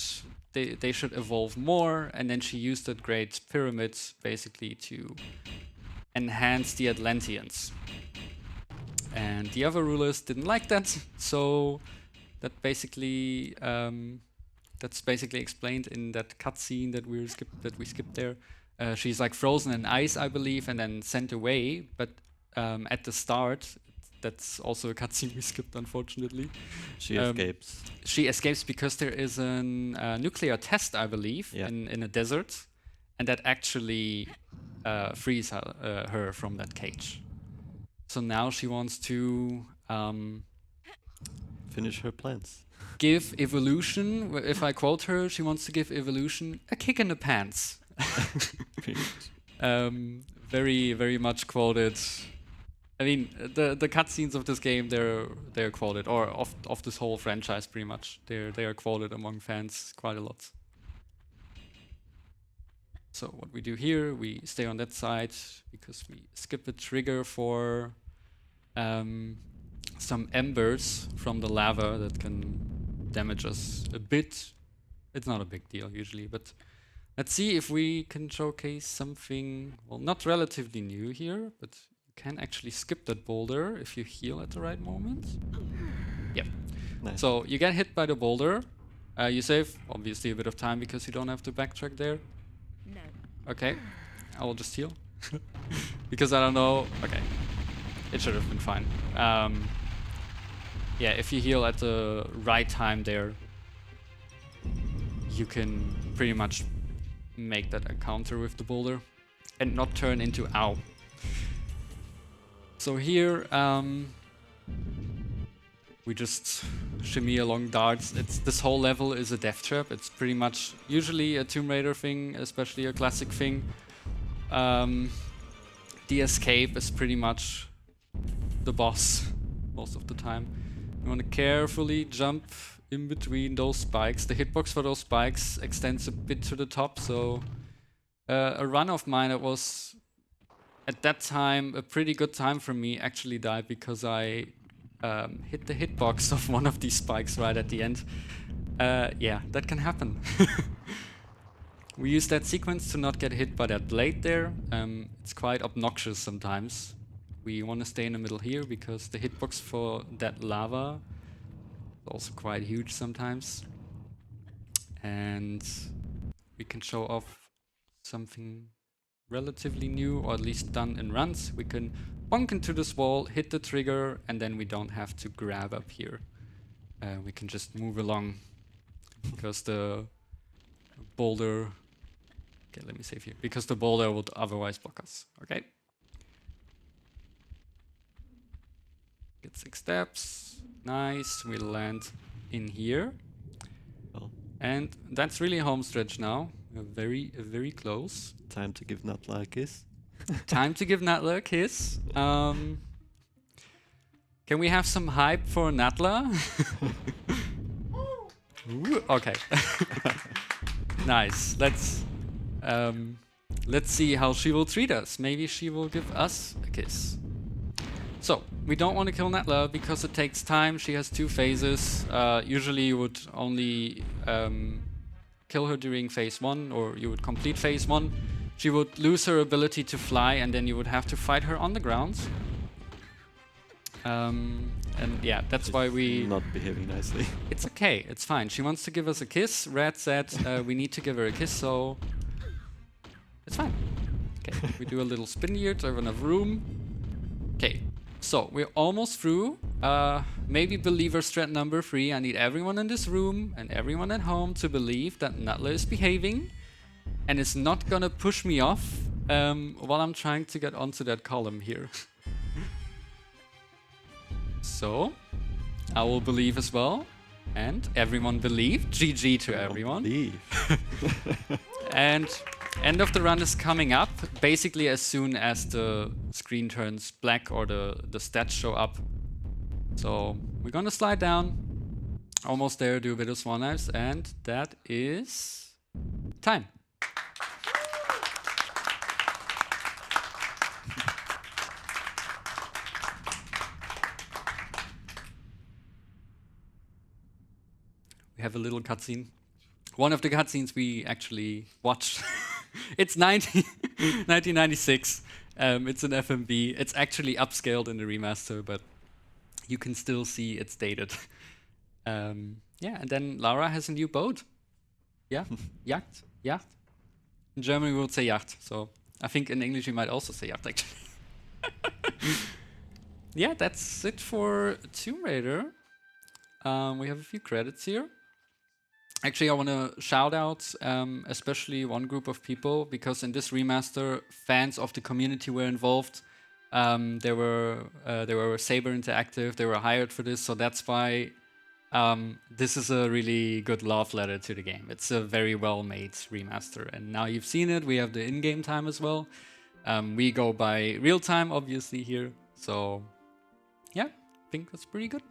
evolve more, and then she used that Great Pyramid basically to enhance the Atlanteans. And the other rulers didn't like that, so that's basically explained in that cutscene that we skipped there. She's like frozen in ice, I believe, and then sent away. But at the start, that's also a cutscene we skipped, unfortunately. She escapes. She escapes because there is a nuclear test, I believe, in a desert, and that actually frees her from that cage. So now she wants to Finish her plans. give Evolution, if I quote her, she wants to give Evolution a kick in the pants. Very, very much quoted. I mean, the cutscenes of this game, they're quoted, or of this whole franchise, pretty much. They are quoted among fans quite a lot. So what we do here, we stay on that side because we skip the trigger for some embers from the lava that can damage us a bit. It's not a big deal usually, but let's see if we can showcase something, well, not relatively new here, but you can actually skip that boulder if you heal at the right moment. Yep. Nice. So you get hit by the boulder. You save, obviously, a bit of time because you don't have to backtrack there. No. Okay, I will just heal. Because I don't know. Okay, it should have been fine. Yeah, if you heal at the right time there, you can pretty much make that encounter with the boulder and not turn into ow. So here, we just shimmy along darts. This whole level is a death trap. It's pretty much usually a Tomb Raider thing, especially a classic thing. The escape is pretty much the boss most of the time. You want to carefully jump in between those spikes. The hitbox for those spikes extends a bit to the top, so a run of mine that was at that time a pretty good time for me actually died because I hit the hitbox of one of these spikes right at the end. Yeah, that can happen. We use that sequence to not get hit by that blade there. It's quite obnoxious sometimes. We want to stay in the middle here because the hitbox for that lava is also quite huge sometimes. And we can show off something relatively new, or at least done in runs. We can bonk into this wall, hit the trigger, and then we don't have to grab up here. We can just move along because the boulder... Okay, let me save here. Because the boulder would otherwise block us. Okay. Get 6 steps. Nice. We land in here. Well, And that's really home stretch now. We're very close. time to give Natla a kiss. Time to give Natla a kiss. Can we have some hype for Natla? Ooh, okay. Nice. Let's see how she will treat us. Maybe she will give us a kiss. So, we don't want to kill Natla because it takes time. She has 2 phases. Usually you would only kill her during phase 1, or you would complete phase 1. She would lose her ability to fly, and then you would have to fight her on the ground. And yeah, that's why we... Not behaving nicely. It's okay, it's fine. She wants to give us a kiss. Red said we need to give her a kiss, so... It's fine. Okay, we do a little spin here to have enough room. Okay, so we're almost through. Maybe believer strat number 3. I need everyone in this room and everyone at home to believe that Natla is behaving and is not gonna push me off while I'm trying to get onto that column here. So, I will believe as well. And everyone believe. GG to everyone. Believe. And end of the run is coming up. Basically as soon as the screen turns black or the stats show up. So, we're gonna slide down. Almost there, do a bit of swan knives. And that is... time. We have a little cutscene. One of the cutscenes we actually watched. It's 1996. It's an FMV. It's actually upscaled in the remaster, but you can still see it's dated. Yeah, and then Lara has a new boat. Yeah, yacht, yacht. In German we would say yacht, so I think in English we might also say yacht actually. Yeah, that's it for Tomb Raider. We have a few credits here. Actually, I want to shout out especially one group of people, because in this remaster, fans of the community were involved. They were Saber Interactive. They were hired for this, so that's why this is a really good love letter to the game. It's a very well-made remaster, and now you've seen it. We have the in-game time as well. We go by real time, obviously, here. So, yeah, I think that's pretty good.